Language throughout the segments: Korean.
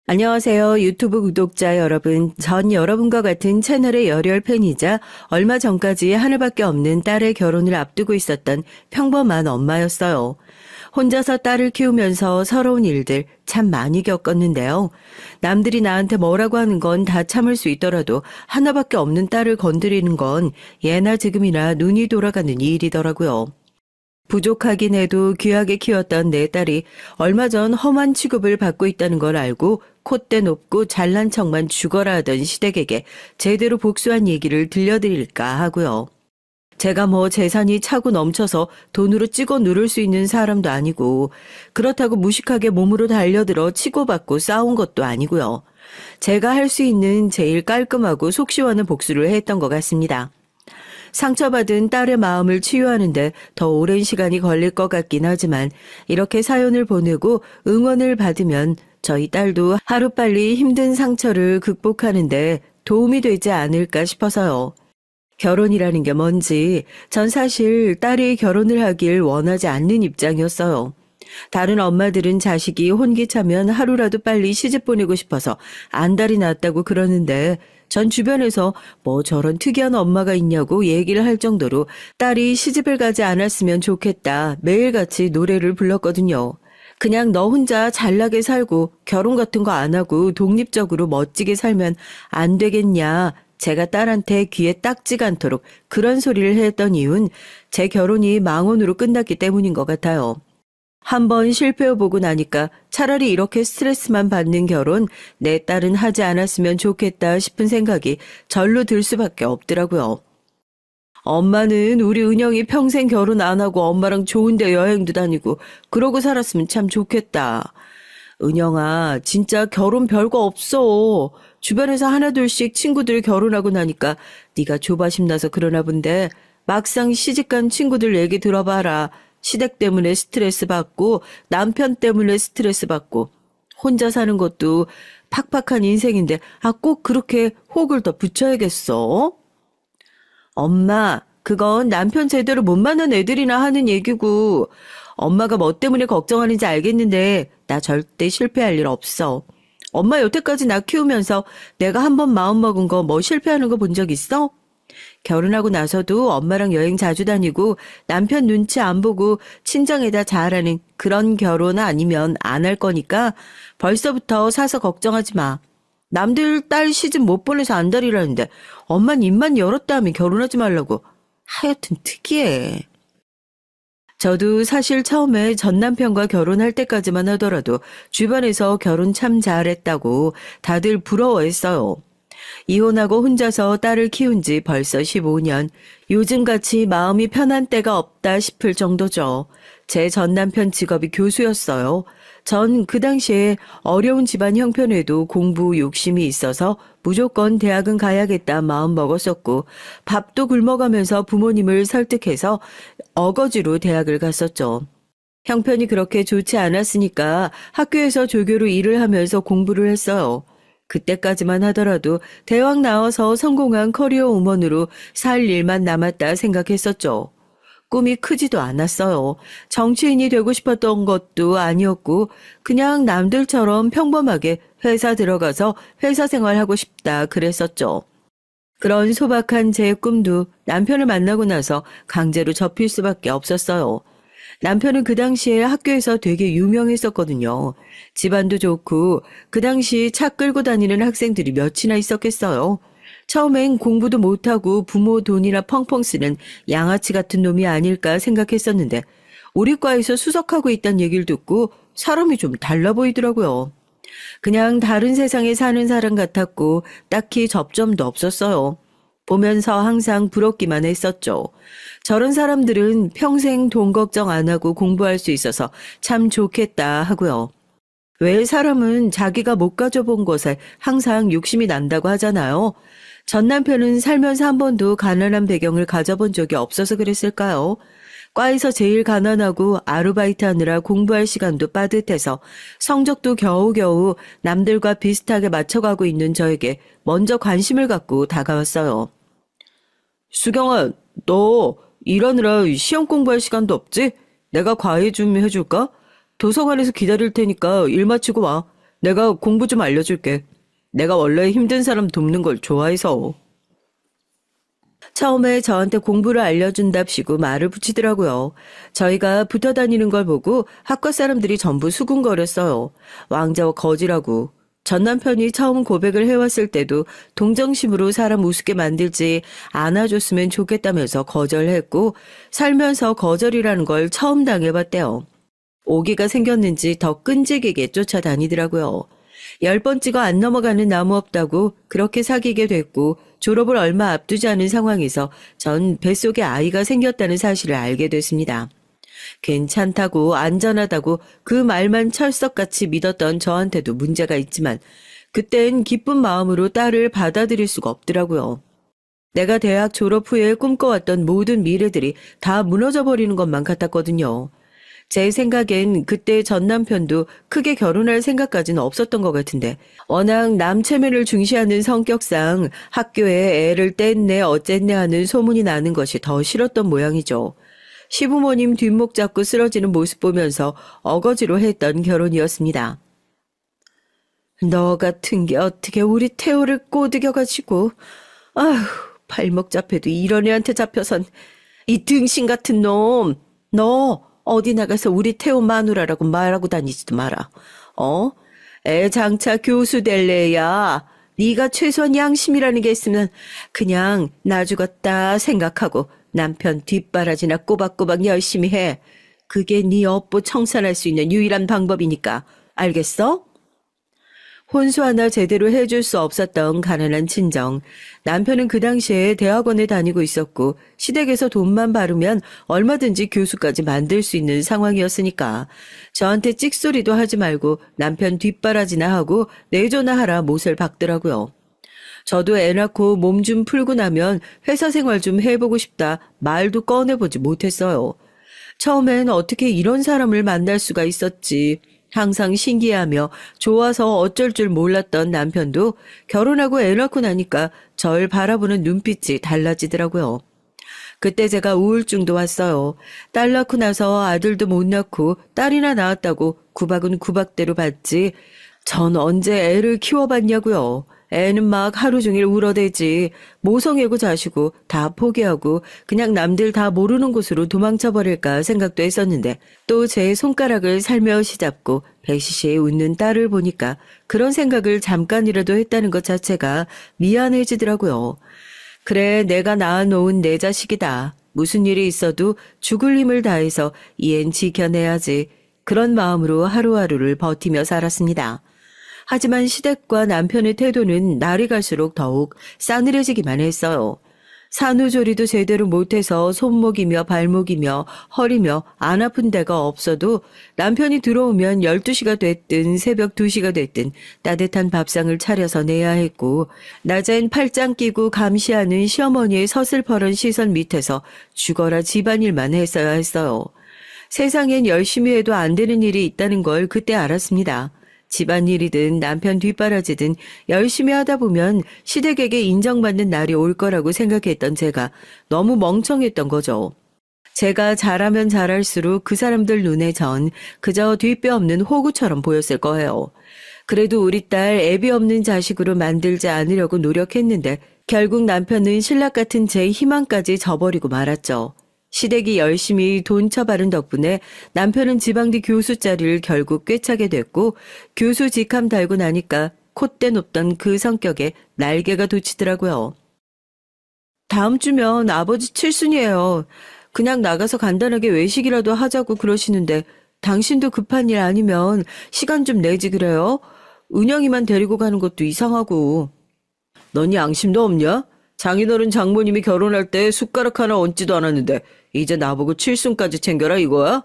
안녕하세요. 유튜브 구독자 여러분. 전 여러분과 같은 채널의 열혈 팬이자 얼마 전까지 하늘밖에 없는 딸의 결혼을 앞두고 있었던 평범한 엄마였어요. 혼자서 딸을 키우면서 서러운 일들 참 많이 겪었는데요. 남들이 나한테 뭐라고 하는 건 다 참을 수 있더라도 하나밖에 없는 딸을 건드리는 건 예나 지금이나 눈이 돌아가는 일이더라고요. 부족하긴 해도 귀하게 키웠던 내 딸이 얼마 전 험한 취급을 받고 있다는 걸 알고 콧대 높고 잘난 척만 죽어라 하던 시댁에게 제대로 복수한 얘기를 들려드릴까 하고요. 제가 뭐 재산이 차고 넘쳐서 돈으로 찍어 누를 수 있는 사람도 아니고 그렇다고 무식하게 몸으로 달려들어 치고받고 싸운 것도 아니고요. 제가 할 수 있는 제일 깔끔하고 속 시원한 복수를 했던 것 같습니다. 상처받은 딸의 마음을 치유하는데 더 오랜 시간이 걸릴 것 같긴 하지만 이렇게 사연을 보내고 응원을 받으면 저희 딸도 하루빨리 힘든 상처를 극복하는데 도움이 되지 않을까 싶어서요. 결혼이라는 게 뭔지 전 사실 딸이 결혼을 하길 원하지 않는 입장이었어요. 다른 엄마들은 자식이 혼기차면 하루라도 빨리 시집 보내고 싶어서 안달이 났다고 그러는데 전 주변에서 뭐 저런 특이한 엄마가 있냐고 얘기를 할 정도로 딸이 시집을 가지 않았으면 좋겠다 매일같이 노래를 불렀거든요. 그냥 너 혼자 잘나게 살고 결혼 같은 거 안 하고 독립적으로 멋지게 살면 안 되겠냐. 제가 딸한테 귀에 딱지가 않도록 그런 소리를 했던 이유는 제 결혼이 망언으로 끝났기 때문인 것 같아요. 한번 실패해보고 나니까 차라리 이렇게 스트레스만 받는 결혼 내 딸은 하지 않았으면 좋겠다 싶은 생각이 절로 들 수밖에 없더라고요. 엄마는 우리 은영이 평생 결혼 안 하고 엄마랑 좋은 데 여행도 다니고 그러고 살았으면 참 좋겠다. 은영아, 진짜 결혼 별거 없어. 주변에서 하나둘씩 친구들 결혼하고 나니까 네가 조바심 나서 그러나 본데 막상 시집간 친구들 얘기 들어봐라. 시댁 때문에 스트레스 받고 남편 때문에 스트레스 받고 혼자 사는 것도 팍팍한 인생인데 꼭 그렇게 혹을 더 붙여야겠어? 엄마, 그건 남편 제대로 못 만난 애들이나 하는 얘기고 엄마가 뭐 때문에 걱정하는지 알겠는데 나 절대 실패할 일 없어. 엄마 여태까지 나 키우면서 내가 한 번 마음먹은 거 뭐 실패하는 거 본 적 있어? 결혼하고 나서도 엄마랑 여행 자주 다니고 남편 눈치 안 보고 친정에다 잘하는 그런 결혼 아니면 안 할 거니까 벌써부터 사서 걱정하지 마. 남들 딸 시집 못 보내서 안달이라는데 엄만 입만 열었다 하면 결혼하지 말라고. 하여튼 특이해. 저도 사실 처음에 전 남편과 결혼할 때까지만 하더라도 주변에서 결혼 참 잘했다고 다들 부러워했어요. 이혼하고 혼자서 딸을 키운 지 벌써 15년. 요즘같이 마음이 편한 때가 없다 싶을 정도죠. 제 전 남편 직업이 교수였어요. 전 그 당시에 어려운 집안 형편에도 공부 욕심이 있어서 무조건 대학은 가야겠다 마음 먹었었고 밥도 굶어가면서 부모님을 설득해서 어거지로 대학을 갔었죠. 형편이 그렇게 좋지 않았으니까 학교에서 조교로 일을 하면서 공부를 했어요. 그때까지만 하더라도 대학 나와서 성공한 커리어 우먼으로 살 일만 남았다 생각했었죠. 꿈이 크지도 않았어요. 정치인이 되고 싶었던 것도 아니었고 그냥 남들처럼 평범하게 회사 들어가서 회사 생활하고 싶다 그랬었죠. 그런 소박한 제 꿈도 남편을 만나고 나서 강제로 접힐 수밖에 없었어요. 남편은 그 당시에 학교에서 되게 유명했었거든요. 집안도 좋고 그 당시 차 끌고 다니는 학생들이 몇이나 있었겠어요. 처음엔 공부도 못하고 부모 돈이나 펑펑 쓰는 양아치 같은 놈이 아닐까 생각했었는데 우리 과에서 수석하고 있다는 얘기를 듣고 사람이 좀 달라 보이더라고요. 그냥 다른 세상에 사는 사람 같았고 딱히 접점도 없었어요. 보면서 항상 부럽기만 했었죠. 저런 사람들은 평생 돈 걱정 안 하고 공부할 수 있어서 참 좋겠다 하고요. 왜 사람은 자기가 못 가져본 것에 항상 욕심이 난다고 하잖아요. 전 남편은 살면서 한 번도 가난한 배경을 가져본 적이 없어서 그랬을까요? 과에서 제일 가난하고 아르바이트 하느라 공부할 시간도 빠듯해서 성적도 겨우겨우 남들과 비슷하게 맞춰가고 있는 저에게 먼저 관심을 갖고 다가왔어요. 수경아, 너 일하느라 시험 공부할 시간도 없지? 내가 과외 좀 해줄까? 도서관에서 기다릴 테니까 일 마치고 와. 내가 공부 좀 알려줄게. 내가 원래 힘든 사람 돕는 걸 좋아해서. 처음에 저한테 공부를 알려준답시고 말을 붙이더라고요. 저희가 붙어 다니는 걸 보고 학과 사람들이 전부 수군거렸어요. 왕자와 거지라고. 전 남편이 처음 고백을 해왔을 때도 동정심으로 사람 우습게 만들지 않아줬으면 좋겠다면서 거절했고 살면서 거절이라는 걸 처음 당해봤대요. 오기가 생겼는지 더 끈질기게 쫓아다니더라고요. 10번 찍어 안 넘어가는 나무 없다고 그렇게 사귀게 됐고 졸업을 얼마 앞두지 않은 상황에서 전 뱃속에 아이가 생겼다는 사실을 알게 됐습니다. 괜찮다고 안전하다고 그 말만 철석같이 믿었던 저한테도 문제가 있지만 그땐 기쁜 마음으로 딸을 받아들일 수가 없더라고요. 내가 대학 졸업 후에 꿈꿔왔던 모든 미래들이 다 무너져버리는 것만 같았거든요. 제 생각엔 그때 전 남편도 크게 결혼할 생각까지는 없었던 것 같은데 워낙 남체면을 중시하는 성격상 학교에 애를 뗐네 어쨌네 하는 소문이 나는 것이 더 싫었던 모양이죠. 시부모님 뒷목 잡고 쓰러지는 모습 보면서 어거지로 했던 결혼이었습니다. 너 같은 게 어떻게 우리 태호를 꼬드겨가지고 아휴 발목 잡혀도 이런 애한테 잡혀선 이 등신 같은 놈 너 어디 나가서 우리 태호 마누라라고 말하고 다니지도 마라. 애 장차 교수 될 애야. 네가 최소한 양심이라는 게 있으면 그냥 나 죽었다 생각하고 남편 뒷바라지나 꼬박꼬박 열심히 해. 그게 네 업보 청산할 수 있는 유일한 방법이니까. 알겠어? 혼수 하나 제대로 해줄 수 없었던 가난한 친정. 남편은 그 당시에 대학원에 다니고 있었고 시댁에서 돈만 바르면 얼마든지 교수까지 만들 수 있는 상황이었으니까 저한테 찍소리도 하지 말고 남편 뒷바라지나 하고 내조나 하라 못을 박더라고요. 저도 애 낳고 몸 좀 풀고 나면 회사 생활 좀 해보고 싶다 말도 꺼내보지 못했어요. 처음엔 어떻게 이런 사람을 만날 수가 있었지. 항상 신기해하며 좋아서 어쩔 줄 몰랐던 남편도 결혼하고 애 낳고 나니까 절 바라보는 눈빛이 달라지더라고요. 그때 제가 우울증도 왔어요. 딸 낳고 나서 아들도 못 낳고 딸이나 낳았다고 구박은 구박대로 받지. 전 언제 애를 키워봤냐고요. 애는 막 하루 종일 울어대지. 모성애고 자시고 다 포기하고 그냥 남들 다 모르는 곳으로 도망쳐버릴까 생각도 했었는데 또 제 손가락을 살며시 잡고 배시시 웃는 딸을 보니까 그런 생각을 잠깐이라도 했다는 것 자체가 미안해지더라고요. 그래 내가 낳아놓은 내 자식이다. 무슨 일이 있어도 죽을 힘을 다해서 이엔 지켜내야지. 그런 마음으로 하루하루를 버티며 살았습니다. 하지만 시댁과 남편의 태도는 날이 갈수록 더욱 싸늘해지기만 했어요. 산후조리도 제대로 못해서 손목이며 발목이며 허리며 안 아픈 데가 없어도 남편이 들어오면 12시가 됐든 새벽 2시가 됐든 따뜻한 밥상을 차려서 내야 했고 낮엔 팔짱 끼고 감시하는 시어머니의 서슬퍼런 시선 밑에서 죽어라 집안일만 했어야 했어요. 세상엔 열심히 해도 안 되는 일이 있다는 걸 그때 알았습니다. 집안일이든 남편 뒷바라지든 열심히 하다 보면 시댁에게 인정받는 날이 올 거라고 생각했던 제가 너무 멍청했던 거죠. 제가 잘하면 잘할수록 그 사람들 눈에 전 그저 뒷배 없는 호구처럼 보였을 거예요. 그래도 우리 딸 애비 없는 자식으로 만들지 않으려고 노력했는데 결국 남편은 신락 같은 제 희망까지 저버리고 말았죠. 시댁이 열심히 돈 처바른 덕분에 남편은 지방대 교수 자리를 결국 꿰차게 됐고 교수 직함 달고 나니까 콧대 높던 그 성격에 날개가 돋치더라고요. 다음 주면 아버지 칠순이에요. 그냥 나가서 간단하게 외식이라도 하자고 그러시는데 당신도 급한 일 아니면 시간 좀 내지 그래요? 은영이만 데리고 가는 것도 이상하고. 넌 양심도 없냐? 장인어른 장모님이 결혼할 때 숟가락 하나 얹지도 않았는데 이제 나보고 칠순까지 챙겨라 이거야?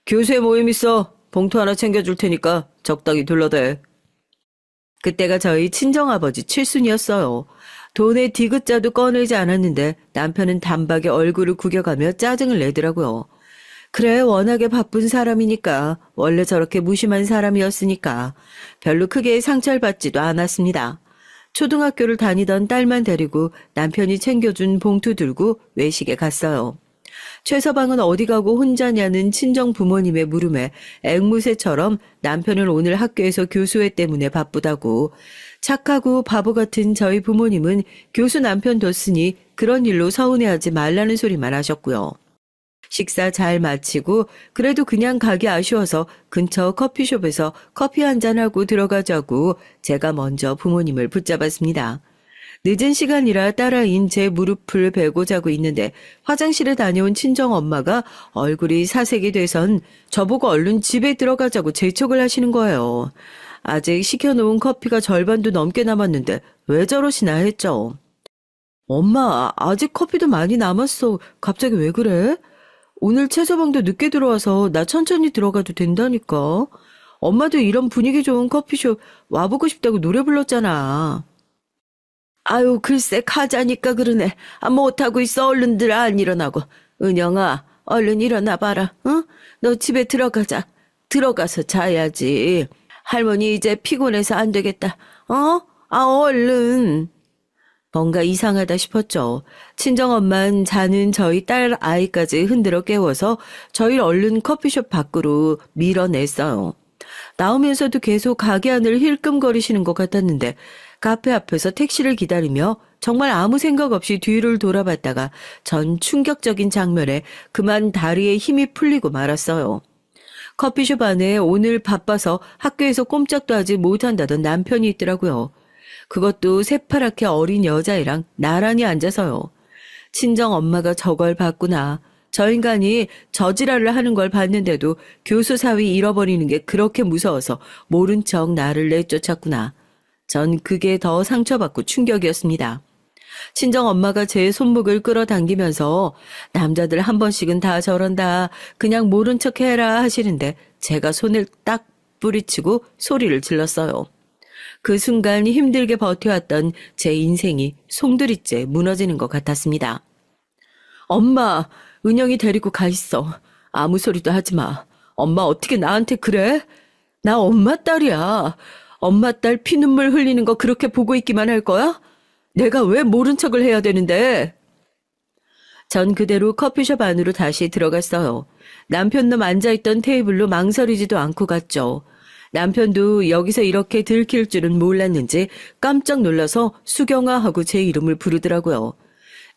교수회 모임 있어. 봉투 하나 챙겨줄 테니까 적당히 둘러대. 그때가 저희 친정아버지 칠순이었어요. 돈의 디귿자도 꺼내지 않았는데 남편은 단박에 얼굴을 구겨가며 짜증을 내더라고요. 그래 워낙에 바쁜 사람이니까 원래 저렇게 무심한 사람이었으니까 별로 크게 상처를 받지도 않았습니다. 초등학교를 다니던 딸만 데리고 남편이 챙겨준 봉투 들고 외식에 갔어요. 최서방은 어디 가고 혼자냐는 친정 부모님의 물음에 앵무새처럼 남편은 오늘 학교에서 교수회 때문에 바쁘다고, 착하고 바보 같은 저희 부모님은 교수 남편 뒀으니 그런 일로 서운해하지 말라는 소리만 하셨고요. 식사 잘 마치고 그래도 그냥 가기 아쉬워서 근처 커피숍에서 커피 한잔하고 들어가자고 제가 먼저 부모님을 붙잡았습니다. 늦은 시간이라 딸아이인 제 무릎을 베고 자고 있는데 화장실에 다녀온 친정엄마가 얼굴이 사색이 돼선 저보고 얼른 집에 들어가자고 재촉을 하시는 거예요. 아직 시켜놓은 커피가 절반도 넘게 남았는데 왜 저러시나 했죠. 엄마, 아직 커피도 많이 남았어. 갑자기 왜 그래? 오늘 최서방도 늦게 들어와서 나 천천히 들어가도 된다니까. 엄마도 이런 분위기 좋은 커피숍 와보고 싶다고 노래 불렀잖아. 아유, 글쎄 가자니까 그러네. 못하고 있어. 얼른들 안 일어나고. 은영아, 얼른 일어나봐라. 응? 너 집에 들어가자. 들어가서 자야지. 할머니 이제 피곤해서 안 되겠다. 얼른. 뭔가 이상하다 싶었죠. 친정엄만 자는 저희 딸 아이까지 흔들어 깨워서 저희를 얼른 커피숍 밖으로 밀어냈어요. 나오면서도 계속 가게 안을 힐끔거리시는 것 같았는데 카페 앞에서 택시를 기다리며 정말 아무 생각 없이 뒤를 돌아봤다가 전 충격적인 장면에 그만 다리에 힘이 풀리고 말았어요. 커피숍 안에 오늘 바빠서 학교에서 꼼짝도 하지 못한다던 남편이 있더라고요. 그것도 새파랗게 어린 여자애랑 나란히 앉아서요. 친정 엄마가 저걸 봤구나. 저 인간이 저지랄을 하는 걸 봤는데도 교수 사위 잃어버리는 게 그렇게 무서워서 모른 척 나를 내쫓았구나. 전 그게 더 상처받고 충격이었습니다. 친정 엄마가 제 손목을 끌어당기면서 남자들 한 번씩은 다 저런다. 그냥 모른 척 해라 하시는데 제가 손을 딱 뿌리치고 소리를 질렀어요. 그 순간 힘들게 버텨왔던 제 인생이 송두리째 무너지는 것 같았습니다. 엄마, 은영이 데리고 가 있어. 아무 소리도 하지 마. 엄마 어떻게 나한테 그래? 나 엄마 딸이야. 엄마 딸 피눈물 흘리는 거 그렇게 보고 있기만 할 거야? 내가 왜 모른 척을 해야 되는데? 전 그대로 커피숍 안으로 다시 들어갔어요. 남편놈 앉아있던 테이블로 망설이지도 않고 갔죠. 남편도 여기서 이렇게 들킬 줄은 몰랐는지 깜짝 놀라서 수경아 하고 제 이름을 부르더라고요.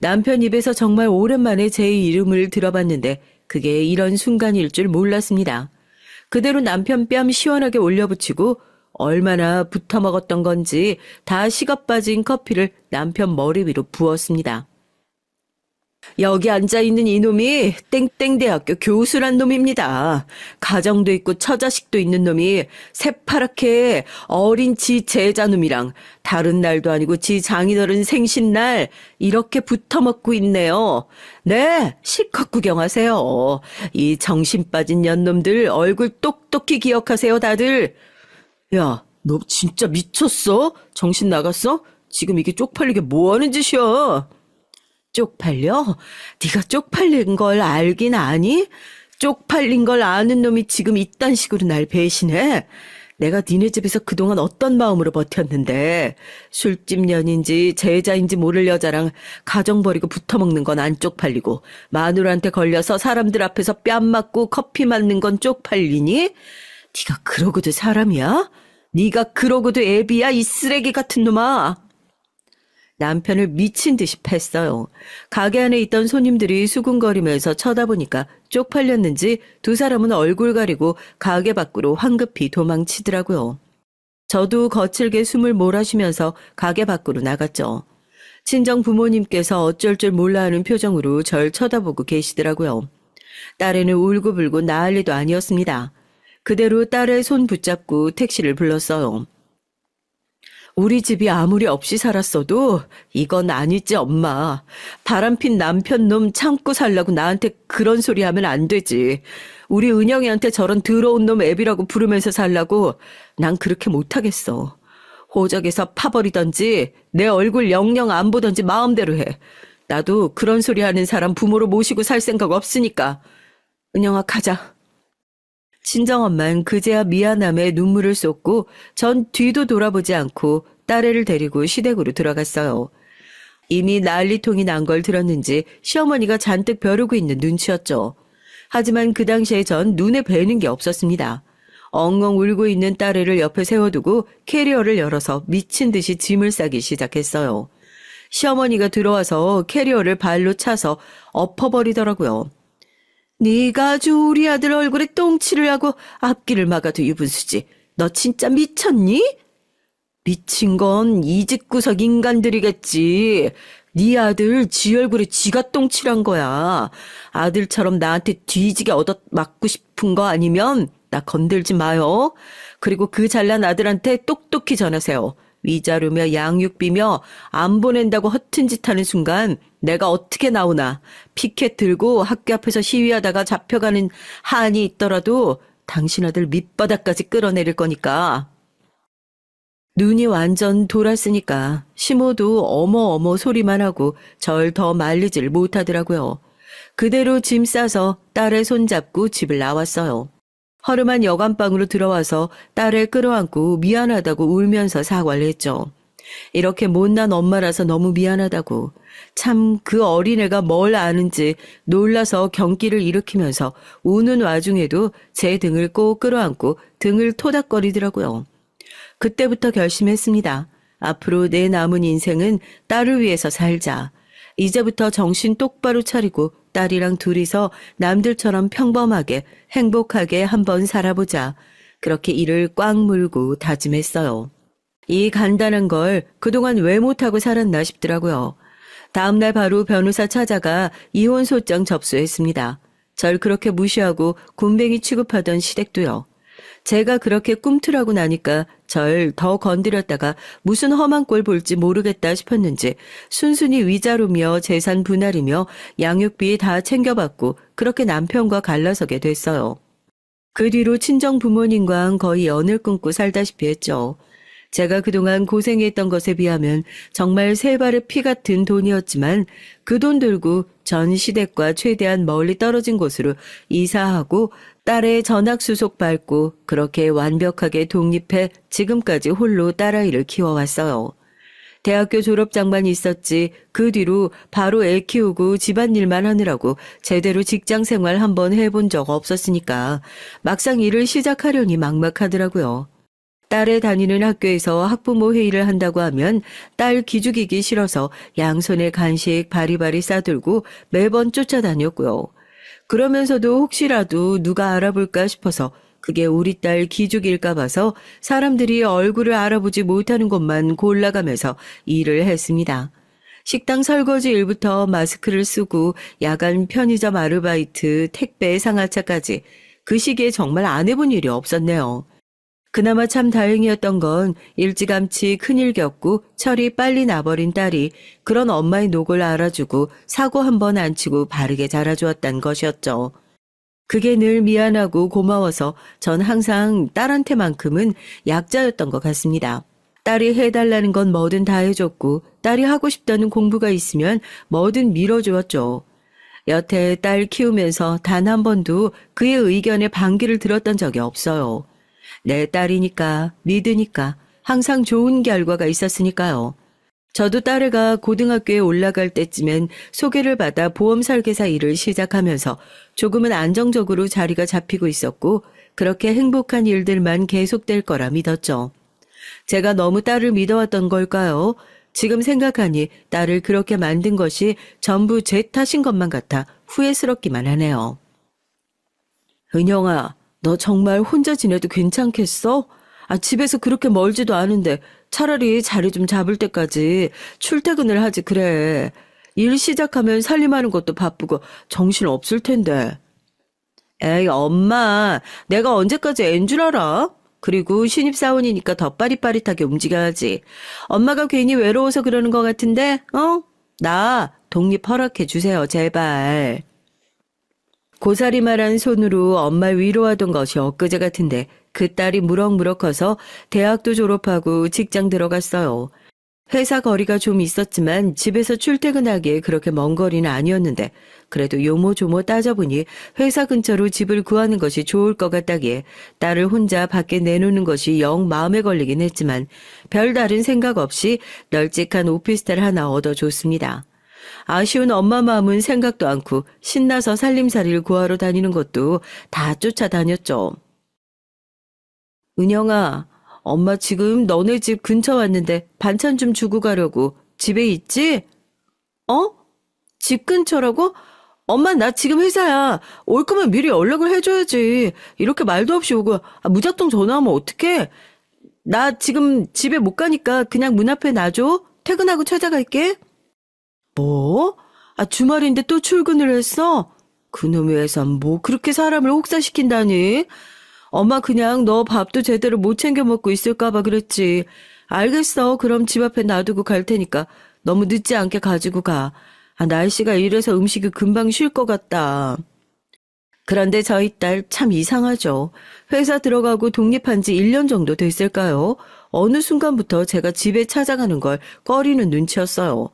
남편 입에서 정말 오랜만에 제 이름을 들어봤는데 그게 이런 순간일 줄 몰랐습니다. 그대로 남편 뺨 시원하게 올려붙이고 얼마나 붙어먹었던 건지 다 식어 빠진 커피를 남편 머리 위로 부었습니다. 여기 앉아있는 이놈이 땡땡대학교 교수란 놈입니다. 가정도 있고 처자식도 있는 놈이 새파랗게 어린 지 제자놈이랑 다른 날도 아니고 지 장인어른 생신날 이렇게 붙어먹고 있네요. 네, 실컷 구경하세요. 이 정신 빠진 년놈들 얼굴 똑똑히 기억하세요 다들. 야, 너 진짜 미쳤어? 정신 나갔어? 지금 이게 쪽팔리게 뭐하는 짓이야? 쪽팔려? 네가 쪽팔린 걸 알긴 아니? 쪽팔린 걸 아는 놈이 지금 이딴 식으로 날 배신해? 내가 니네 집에서 그동안 어떤 마음으로 버텼는데 술집 년인지 제자인지 모를 여자랑 가정 버리고 붙어먹는 건 안 쪽팔리고 마누라한테 걸려서 사람들 앞에서 뺨 맞고 커피 맞는 건 쪽팔리니? 네가 그러고도 사람이야? 네가 그러고도 애비야 이 쓰레기 같은 놈아. 남편을 미친 듯이 팼어요. 가게 안에 있던 손님들이 수군거리면서 쳐다보니까 쪽팔렸는지 두 사람은 얼굴 가리고 가게 밖으로 황급히 도망치더라고요. 저도 거칠게 숨을 몰아쉬면서 가게 밖으로 나갔죠. 친정 부모님께서 어쩔 줄 몰라 하는 표정으로 절 쳐다보고 계시더라고요. 딸애는 울고불고 난리도 아니었습니다. 그대로 딸의 손 붙잡고 택시를 불렀어요. 우리 집이 아무리 없이 살았어도 이건 아니지 엄마. 바람핀 남편 놈 참고 살라고 나한테 그런 소리 하면 안 되지. 우리 은영이한테 저런 더러운 놈 애비라고 부르면서 살라고 난 그렇게 못하겠어. 호적에서 파버리던지 내 얼굴 영영 안 보던지 마음대로 해. 나도 그런 소리 하는 사람 부모로 모시고 살 생각 없으니까. 은영아 가자. 친정엄만 그제야 미안함에 눈물을 쏟고 전 뒤도 돌아보지 않고 딸애를 데리고 시댁으로 들어갔어요. 이미 난리통이 난 걸 들었는지 시어머니가 잔뜩 벼르고 있는 눈치였죠. 하지만 그 당시에 전 눈에 뵈는 게 없었습니다. 엉엉 울고 있는 딸애를 옆에 세워두고 캐리어를 열어서 미친 듯이 짐을 싸기 시작했어요. 시어머니가 들어와서 캐리어를 발로 차서 엎어버리더라고요. 네가 아주 우리 아들 얼굴에 똥칠을 하고 앞길을 막아도 유분수지. 너 진짜 미쳤니? 미친 건 이 집구석 인간들이겠지. 네 아들 지 얼굴에 지가 똥칠한 거야. 아들처럼 나한테 뒤지게 얻어맞고 싶은 거 아니면 나 건들지 마요. 그리고 그 잘난 아들한테 똑똑히 전하세요. 위자료며 양육비며 안 보낸다고 허튼 짓 하는 순간 내가 어떻게 나오나. 피켓 들고 학교 앞에서 시위하다가 잡혀가는 한이 있더라도 당신 아들 밑바닥까지 끌어내릴 거니까. 눈이 완전 돌았으니까 시모도 어머 소리만 하고 절 더 말리질 못하더라고요. 그대로 짐 싸서 딸의 손잡고 집을 나왔어요. 허름한 여관방으로 들어와서 딸을 끌어안고 미안하다고 울면서 사과를 했죠. 이렇게 못난 엄마라서 너무 미안하다고. 참 그 어린애가 뭘 아는지 놀라서 경기를 일으키면서 우는 와중에도 제 등을 꼭 끌어안고 등을 토닥거리더라고요. 그때부터 결심했습니다. 앞으로 내 남은 인생은 딸을 위해서 살자. 이제부터 정신 똑바로 차리고 딸이랑 둘이서 남들처럼 평범하게 행복하게 한번 살아보자. 그렇게 이를 꽉 물고 다짐했어요. 이 간단한 걸 그동안 왜 못하고 살았나 싶더라고요. 다음날 바로 변호사 찾아가 이혼 소장 접수했습니다. 절 그렇게 무시하고 굼벵이 취급하던 시댁도요. 제가 그렇게 꿈틀하고 나니까 절 더 건드렸다가 무슨 험한 꼴 볼지 모르겠다 싶었는지 순순히 위자료며 재산 분할이며 양육비 다 챙겨받고 그렇게 남편과 갈라서게 됐어요. 그 뒤로 친정 부모님과 거의 연을 끊고 살다시피 했죠. 제가 그동안 고생했던 것에 비하면 정말 세 발의 피 같은 돈이었지만 그 돈 들고 전 시댁과 최대한 멀리 떨어진 곳으로 이사하고 딸의 전학수속 밟고 그렇게 완벽하게 독립해 지금까지 홀로 딸아이를 키워왔어요. 대학교 졸업장만 있었지 그 뒤로 바로 애 키우고 집안일만 하느라고 제대로 직장생활 한번 해본 적 없었으니까 막상 일을 시작하려니 막막하더라고요. 딸의 다니는 학교에서 학부모 회의를 한다고 하면 딸 기죽이기 싫어서 양손에 간식 바리바리 싸들고 매번 쫓아다녔고요. 그러면서도 혹시라도 누가 알아볼까 싶어서 그게 우리 딸 기죽일까 봐서 사람들이 얼굴을 알아보지 못하는 곳만 골라가면서 일을 했습니다. 식당 설거지 일부터 마스크를 쓰고 야간 편의점 아르바이트, 택배 상하차까지 그 시기에 정말 안 해본 일이 없었네요. 그나마 참 다행이었던 건 일찌감치 큰일 겪고 철이 빨리 나버린 딸이 그런 엄마의 녹을 알아주고 사고 한 번 안 치고 바르게 자라주었단 것이었죠. 그게 늘 미안하고 고마워서 전 항상 딸한테만큼은 약자였던 것 같습니다. 딸이 해달라는 건 뭐든 다 해줬고 딸이 하고 싶다는 공부가 있으면 뭐든 밀어주었죠. 여태 딸 키우면서 단 한 번도 그의 의견에 반기를 들었던 적이 없어요. 내 딸이니까 믿으니까 항상 좋은 결과가 있었으니까요. 저도 딸애가 고등학교에 올라갈 때쯤엔 소개를 받아 보험 설계사 일을 시작하면서 조금은 안정적으로 자리가 잡히고 있었고 그렇게 행복한 일들만 계속될 거라 믿었죠. 제가 너무 딸을 믿어왔던 걸까요? 지금 생각하니 딸을 그렇게 만든 것이 전부 제 탓인 것만 같아 후회스럽기만 하네요. 은영아, 너 정말 혼자 지내도 괜찮겠어? 집에서 그렇게 멀지도 않은데 차라리 자리 좀 잡을 때까지 출퇴근을 하지 그래. 일 시작하면 살림하는 것도 바쁘고 정신 없을 텐데. 에이 엄마, 내가 언제까지 앤 줄 알아? 그리고 신입사원이니까 더 빠릿빠릿하게 움직여야지. 엄마가 괜히 외로워서 그러는 것 같은데 나 독립 허락해 주세요 제발. 고사리말한 손으로 엄마 위로하던 것이 엊그제 같은데 그 딸이 무럭무럭 커서 대학도 졸업하고 직장 들어갔어요. 회사 거리가 좀 있었지만 집에서 출퇴근하기에 그렇게 먼 거리는 아니었는데 그래도 요모조모 따져보니 회사 근처로 집을 구하는 것이 좋을 것 같다기에 딸을 혼자 밖에 내놓는 것이 영 마음에 걸리긴 했지만 별다른 생각 없이 널찍한 오피스텔 하나 얻어줬습니다. 아쉬운 엄마 마음은 생각도 않고 신나서 살림살이를 구하러 다니는 것도 다 쫓아다녔죠. 은영아, 엄마 지금 너네 집 근처 왔는데 반찬 좀 주고 가려고. 집에 있지? 어? 집 근처라고? 엄마 나 지금 회사야. 올 거면 미리 연락을 해줘야지. 이렇게 말도 없이 오고 무작정 전화하면 어떡해? 나 지금 집에 못 가니까 그냥 문 앞에 놔줘. 퇴근하고 찾아갈게. 뭐? 주말인데 또 출근을 했어? 그놈의 회사는 뭐 그렇게 사람을 혹사시킨다니? 엄마 그냥 너 밥도 제대로 못 챙겨 먹고 있을까 봐 그랬지. 알겠어. 그럼 집 앞에 놔두고 갈 테니까 너무 늦지 않게 가지고 가. 날씨가 이래서 음식이 금방 쉴 것 같다. 그런데 저희 딸 참 이상하죠. 회사 들어가고 독립한 지 1년 정도 됐을까요? 어느 순간부터 제가 집에 찾아가는 걸 꺼리는 눈치였어요.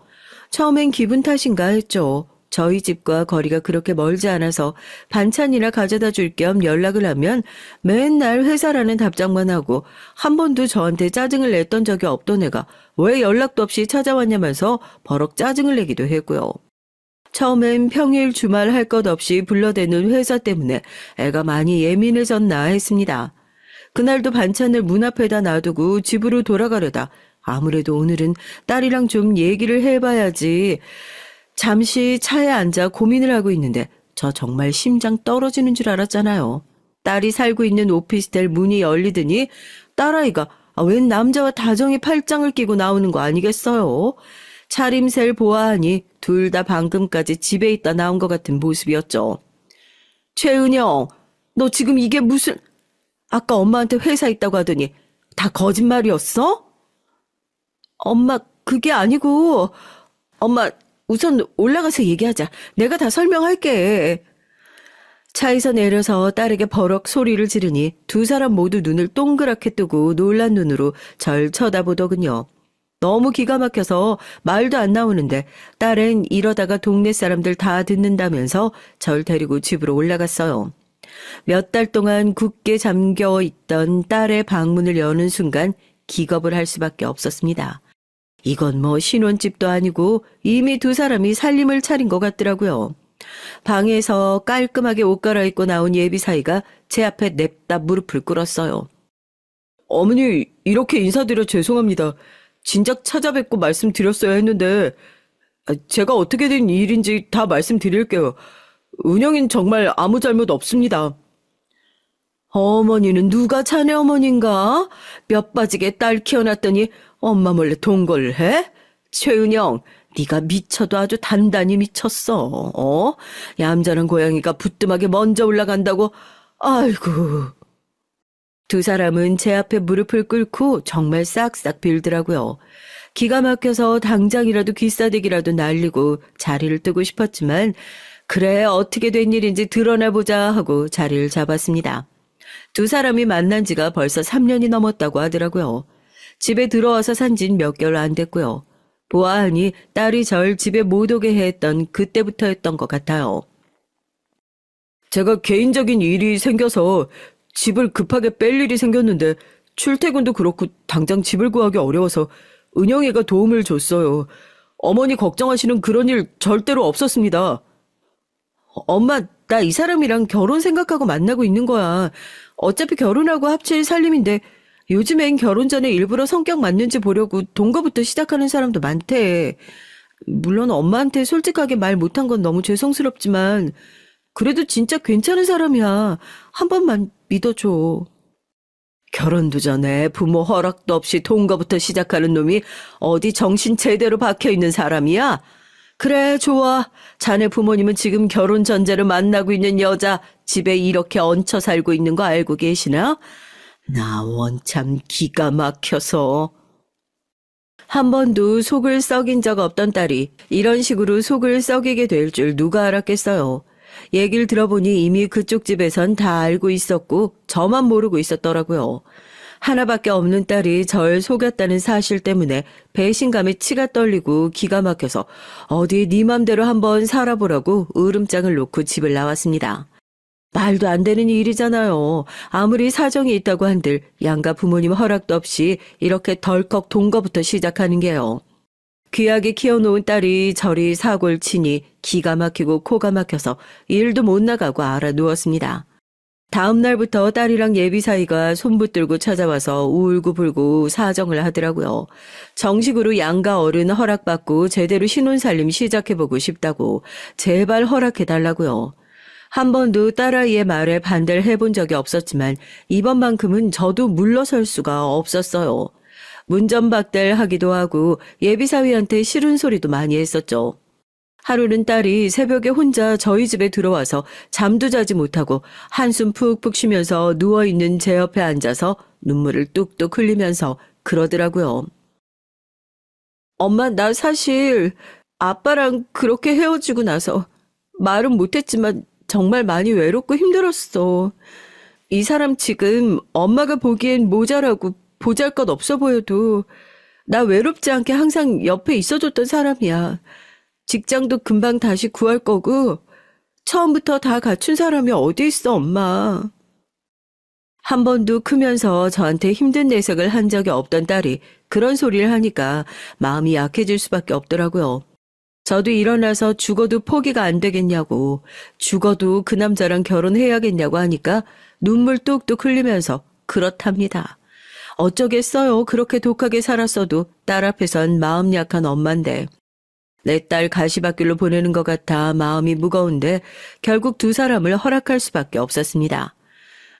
처음엔 기분 탓인가 했죠. 저희 집과 거리가 그렇게 멀지 않아서 반찬이나 가져다 줄 겸 연락을 하면 맨날 회사라는 답장만 하고 한 번도 저한테 짜증을 냈던 적이 없던 애가 왜 연락도 없이 찾아왔냐면서 버럭 짜증을 내기도 했고요. 처음엔 평일 주말 할 것 없이 불러대는 회사 때문에 애가 많이 예민해졌나 했습니다. 그날도 반찬을 문 앞에다 놔두고 집으로 돌아가려다 아무래도 오늘은 딸이랑 좀 얘기를 해봐야지. 잠시 차에 앉아 고민을 하고 있는데 저 정말 심장 떨어지는 줄 알았잖아요. 딸이 살고 있는 오피스텔 문이 열리더니 딸아이가 웬 남자와 다정히 팔짱을 끼고 나오는 거 아니겠어요? 차림새를 보아하니 둘 다 방금까지 집에 있다 나온 것 같은 모습이었죠. 최은영, 너 지금 이게 무슨... 아까 엄마한테 회사 있다고 하더니 다 거짓말이었어? 엄마, 그게 아니고... 엄마, 우선 올라가서 얘기하자. 내가 다 설명할게. 차에서 내려서 딸에게 버럭 소리를 지르니 두 사람 모두 눈을 동그랗게 뜨고 놀란 눈으로 절 쳐다보더군요. 너무 기가 막혀서 말도 안 나오는데 딸은 이러다가 동네 사람들 다 듣는다면서 절 데리고 집으로 올라갔어요. 몇 달 동안 굳게 잠겨 있던 딸의 방문을 여는 순간 기겁을 할 수밖에 없었습니다. 이건 뭐 신혼집도 아니고 이미 두 사람이 살림을 차린 것 같더라고요. 방에서 깔끔하게 옷 갈아입고 나온 예비사이가 제 앞에 냅다 무릎을 꿇었어요. 어머니, 이렇게 인사드려 죄송합니다. 진작 찾아뵙고 말씀드렸어야 했는데 제가 어떻게 된 일인지 다 말씀드릴게요. 은영이는 정말 아무 잘못 없습니다. 어머니는 누가 자네 어머니인가? 몇 빠지게 딸 키워놨더니 엄마 몰래 동거를 해? 최은영, 네가 미쳐도 아주 단단히 미쳤어. 얌전한 고양이가 부뚜막에 먼저 올라간다고. 아이고. 두 사람은 제 앞에 무릎을 꿇고 정말 싹싹 빌더라고요. 기가 막혀서 당장이라도 귀싸대기라도 날리고 자리를 뜨고 싶었지만 그래 어떻게 된 일인지 드러나보자 하고 자리를 잡았습니다. 두 사람이 만난 지가 벌써 3년이 넘었다고 하더라고요. 집에 들어와서 산 지는 몇 개월 안 됐고요. 보아하니 딸이 절 집에 못 오게 했던 그때부터였던 것 같아요. 제가 개인적인 일이 생겨서 집을 급하게 뺄 일이 생겼는데 출퇴근도 그렇고 당장 집을 구하기 어려워서 은영이가 도움을 줬어요. 어머니 걱정하시는 그런 일 절대로 없었습니다. 엄마, 나 이 사람이랑 결혼 생각하고 만나고 있는 거야. 어차피 결혼하고 합칠 살림인데 요즘엔 결혼 전에 일부러 성격 맞는지 보려고 동거부터 시작하는 사람도 많대. 물론 엄마한테 솔직하게 말 못한 건 너무 죄송스럽지만 그래도 진짜 괜찮은 사람이야. 한 번만 믿어줘. 결혼도 전에 부모 허락도 없이 동거부터 시작하는 놈이 어디 정신 제대로 박혀있는 사람이야? 그래, 좋아. 자네 부모님은 지금 결혼 전제로 만나고 있는 여자 집에 이렇게 얹혀 살고 있는 거 알고 계시나? 나 원참 기가 막혀서. 한 번도 속을 썩인 적 없던 딸이 이런 식으로 속을 썩이게 될 줄 누가 알았겠어요. 얘기를 들어보니 이미 그쪽 집에선 다 알고 있었고 저만 모르고 있었더라고요. 하나밖에 없는 딸이 절 속였다는 사실 때문에 배신감에 치가 떨리고 기가 막혀서 어디 네 맘대로 한번 살아보라고 으름장을 놓고 집을 나왔습니다. 말도 안 되는 일이잖아요. 아무리 사정이 있다고 한들 양가 부모님 허락도 없이 이렇게 덜컥 동거부터 시작하는 게요. 귀하게 키워놓은 딸이 저리 사골 치니 기가 막히고 코가 막혀서 일도 못 나가고 알아 누웠습니다. 다음 날부터 딸이랑 예비 사이가 손붙들고 찾아와서 울고불고 사정을 하더라고요. 정식으로 양가 어른 허락받고 제대로 신혼살림 시작해보고 싶다고 제발 허락해달라고요. 한 번도 딸아이의 말에 반대를 해본 적이 없었지만 이번만큼은 저도 물러설 수가 없었어요. 문전박대를 하기도 하고 예비사위한테 싫은 소리도 많이 했었죠. 하루는 딸이 새벽에 혼자 저희 집에 들어와서 잠도 자지 못하고 한숨 푹푹 쉬면서 누워있는 제 옆에 앉아서 눈물을 뚝뚝 흘리면서 그러더라고요. 엄마, 나 사실 아빠랑 그렇게 헤어지고 나서 말은 못했지만 정말 많이 외롭고 힘들었어. 이 사람 지금 엄마가 보기엔 모자라고 보잘것 없어 보여도 나 외롭지 않게 항상 옆에 있어줬던 사람이야. 직장도 금방 다시 구할 거고 처음부터 다 갖춘 사람이 어디 있어, 엄마. 한 번도 크면서 저한테 힘든 내색을 한 적이 없던 딸이 그런 소리를 하니까 마음이 약해질 수밖에 없더라고요. 저도 일어나서 죽어도 포기가 안 되겠냐고, 죽어도 그 남자랑 결혼해야겠냐고 하니까 눈물 뚝뚝 흘리면서 그렇답니다. 어쩌겠어요. 그렇게 독하게 살았어도 딸 앞에선 마음 약한 엄마인데. 내 딸 가시밭길로 보내는 것 같아 마음이 무거운데 결국 두 사람을 허락할 수밖에 없었습니다.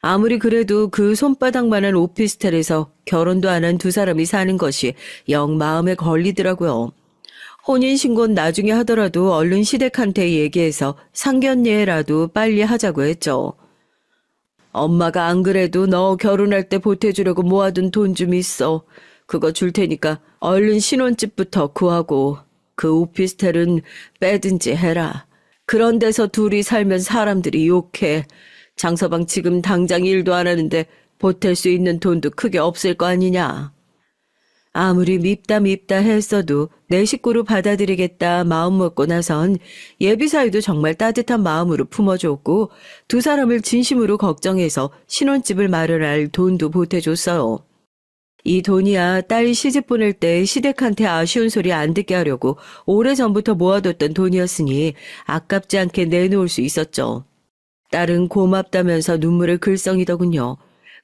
아무리 그래도 그 손바닥만한 오피스텔에서 결혼도 안 한 두 사람이 사는 것이 영 마음에 걸리더라고요. 혼인신고는 나중에 하더라도 얼른 시댁한테 얘기해서 상견례라도 빨리 하자고 했죠. 엄마가 안 그래도 너 결혼할 때 보태주려고 모아둔 돈 좀 있어. 그거 줄 테니까 얼른 신혼집부터 구하고 그 오피스텔은 빼든지 해라. 그런 데서 둘이 살면 사람들이 욕해. 장서방 지금 당장 일도 안 하는데 보탤 수 있는 돈도 크게 없을 거 아니냐. 아무리 밉다 했어도 내 식구로 받아들이겠다 마음 먹고 나선 예비사위도 정말 따뜻한 마음으로 품어줬고 두 사람을 진심으로 걱정해서 신혼집을 마련할 돈도 보태줬어요. 이 돈이야 딸 시집 보낼 때 시댁한테 아쉬운 소리 안 듣게 하려고 오래전부터 모아뒀던 돈이었으니 아깝지 않게 내놓을 수 있었죠. 딸은 고맙다면서 눈물을 글썽이더군요.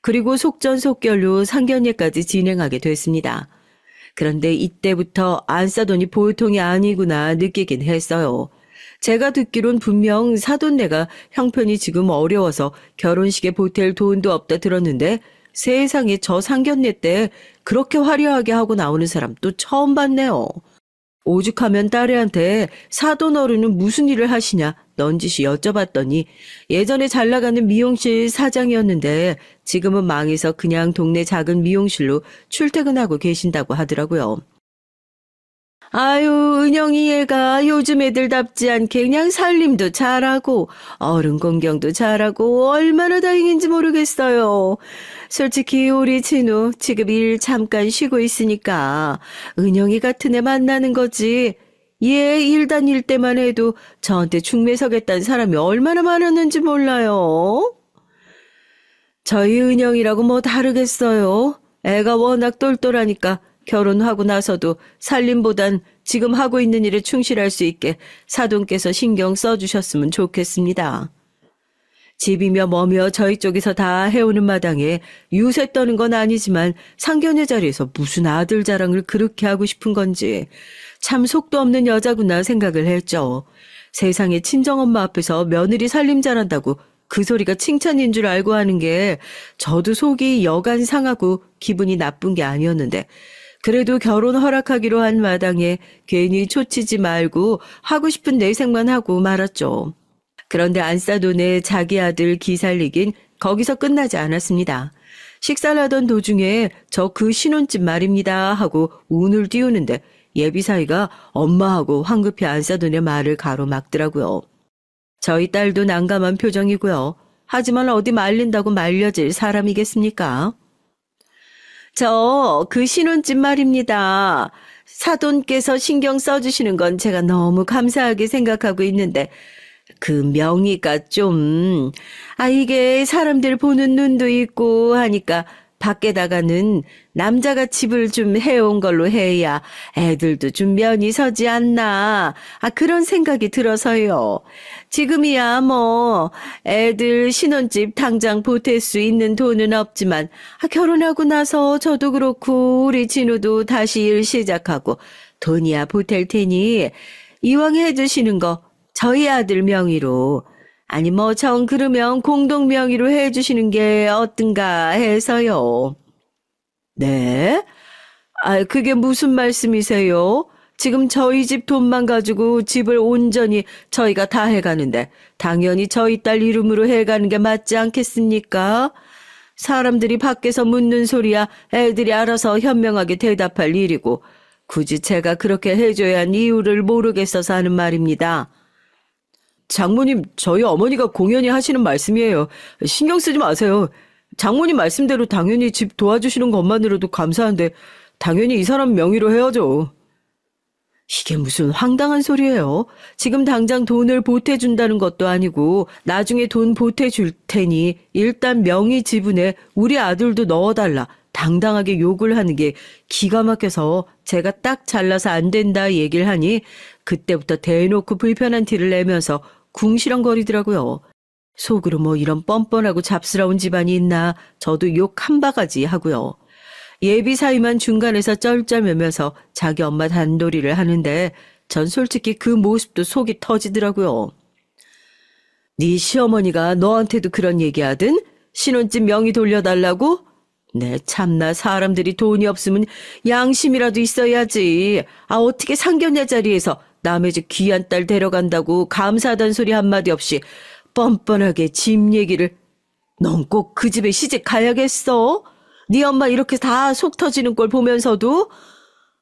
그리고 속전속결로 상견례까지 진행하게 됐습니다. 그런데 이때부터 안 싸돈이 보통이 아니구나 느끼긴 했어요. 제가 듣기론 분명 사돈네가 형편이 지금 어려워서 결혼식에 보탤 돈도 없다 들었는데 세상에 저 상견례 때 그렇게 화려하게 하고 나오는 사람 또 처음 봤네요. 오죽하면 딸애한테 사돈 어른은 무슨 일을 하시냐 넌지시 여쭤봤더니 예전에 잘 나가는 미용실 사장이었는데 지금은 망해서 그냥 동네 작은 미용실로 출퇴근하고 계신다고 하더라고요. 아유, 은영이 얘가 요즘 애들답지 않게 그냥 살림도 잘하고 어른 공경도 잘하고 얼마나 다행인지 모르겠어요. 솔직히 우리 진우 지금 일 잠깐 쉬고 있으니까 은영이 같은 애 만나는 거지. 얘 일 다닐 때만 해도 저한테 중매서겠다는 사람이 얼마나 많았는지 몰라요. 저희 은영이라고 뭐 다르겠어요. 애가 워낙 똘똘하니까 결혼하고 나서도 살림보단 지금 하고 있는 일에 충실할 수 있게 사돈께서 신경 써주셨으면 좋겠습니다. 집이며 뭐며 저희 쪽에서 다 해오는 마당에 유세 떠는 건 아니지만 상견례 자리에서 무슨 아들 자랑을 그렇게 하고 싶은 건지 참 속도 없는 여자구나 생각을 했죠. 세상에 친정엄마 앞에서 며느리 살림 잘한다고 그 소리가 칭찬인 줄 알고 하는 게 저도 속이 여간 상하고 기분이 나쁜 게 아니었는데 그래도 결혼 허락하기로 한 마당에 괜히 초치지 말고 하고 싶은 내색만 하고 말았죠. 그런데 안싸돈의 자기 아들 기살리긴 거기서 끝나지 않았습니다. 식사를 하던 도중에 저 그 신혼집 말입니다 하고 운을 띄우는데 예비사위가 엄마하고 황급히 안싸돈의 말을 가로막더라고요. 저희 딸도 난감한 표정이고요. 하지만 어디 말린다고 말려질 사람이겠습니까? 그 신혼집 말입니다. 사돈께서 신경 써주시는 건 제가 너무 감사하게 생각하고 있는데, 그 명의가 좀, 이게 사람들 보는 눈도 있고 하니까 밖에다가는 남자가 집을 좀 해온 걸로 해야 애들도 좀 면이 서지 않나. 그런 생각이 들어서요. 지금이야 뭐 애들 신혼집 당장 보탤 수 있는 돈은 없지만 결혼하고 나서 저도 그렇고 우리 진우도 다시 일 시작하고 돈이야 보탤 테니 이왕 해주시는 거 저희 아들 명의로 아니 뭐 정 그러면 공동 명의로 해주시는 게 어떤가 해서요. 네? 그게 무슨 말씀이세요? 지금 저희 집 돈만 가지고 집을 온전히 저희가 다 해가는데 당연히 저희 딸 이름으로 해가는 게 맞지 않겠습니까? 사람들이 밖에서 묻는 소리야 애들이 알아서 현명하게 대답할 일이고 굳이 제가 그렇게 해줘야 한 이유를 모르겠어서 하는 말입니다. 장모님, 저희 어머니가 공연히 하시는 말씀이에요. 신경 쓰지 마세요. 장모님 말씀대로 당연히 집 도와주시는 것만으로도 감사한데 당연히 이 사람 명의로 해야죠. 이게 무슨 황당한 소리예요. 지금 당장 돈을 보태준다는 것도 아니고 나중에 돈 보태줄 테니 일단 명의 지분에 우리 아들도 넣어달라. 당당하게 욕을 하는 게 기가 막혀서 제가 딱 잘라서 안 된다 얘기를 하니 그때부터 대놓고 불편한 티를 내면서 궁시렁거리더라고요. 속으로 뭐 이런 뻔뻔하고 잡스러운 집안이 있나 저도 욕 한 바가지 하고요. 예비 사위만 중간에서 쩔쩔매면서 자기 엄마 단도리를 하는데 전 솔직히 그 모습도 속이 터지더라고요. 네 시어머니가 너한테도 그런 얘기하든? 신혼집 명의 돌려달라고? 네 참나 사람들이 돈이 없으면 양심이라도 있어야지. 어떻게 상견례 자리에서 남의 집 귀한 딸 데려간다고 감사하단 소리 한마디 없이 뻔뻔하게 집 얘기를. 넌 꼭 그 집에 시집 가야겠어? 네 엄마 이렇게 다 속 터지는 걸 보면서도?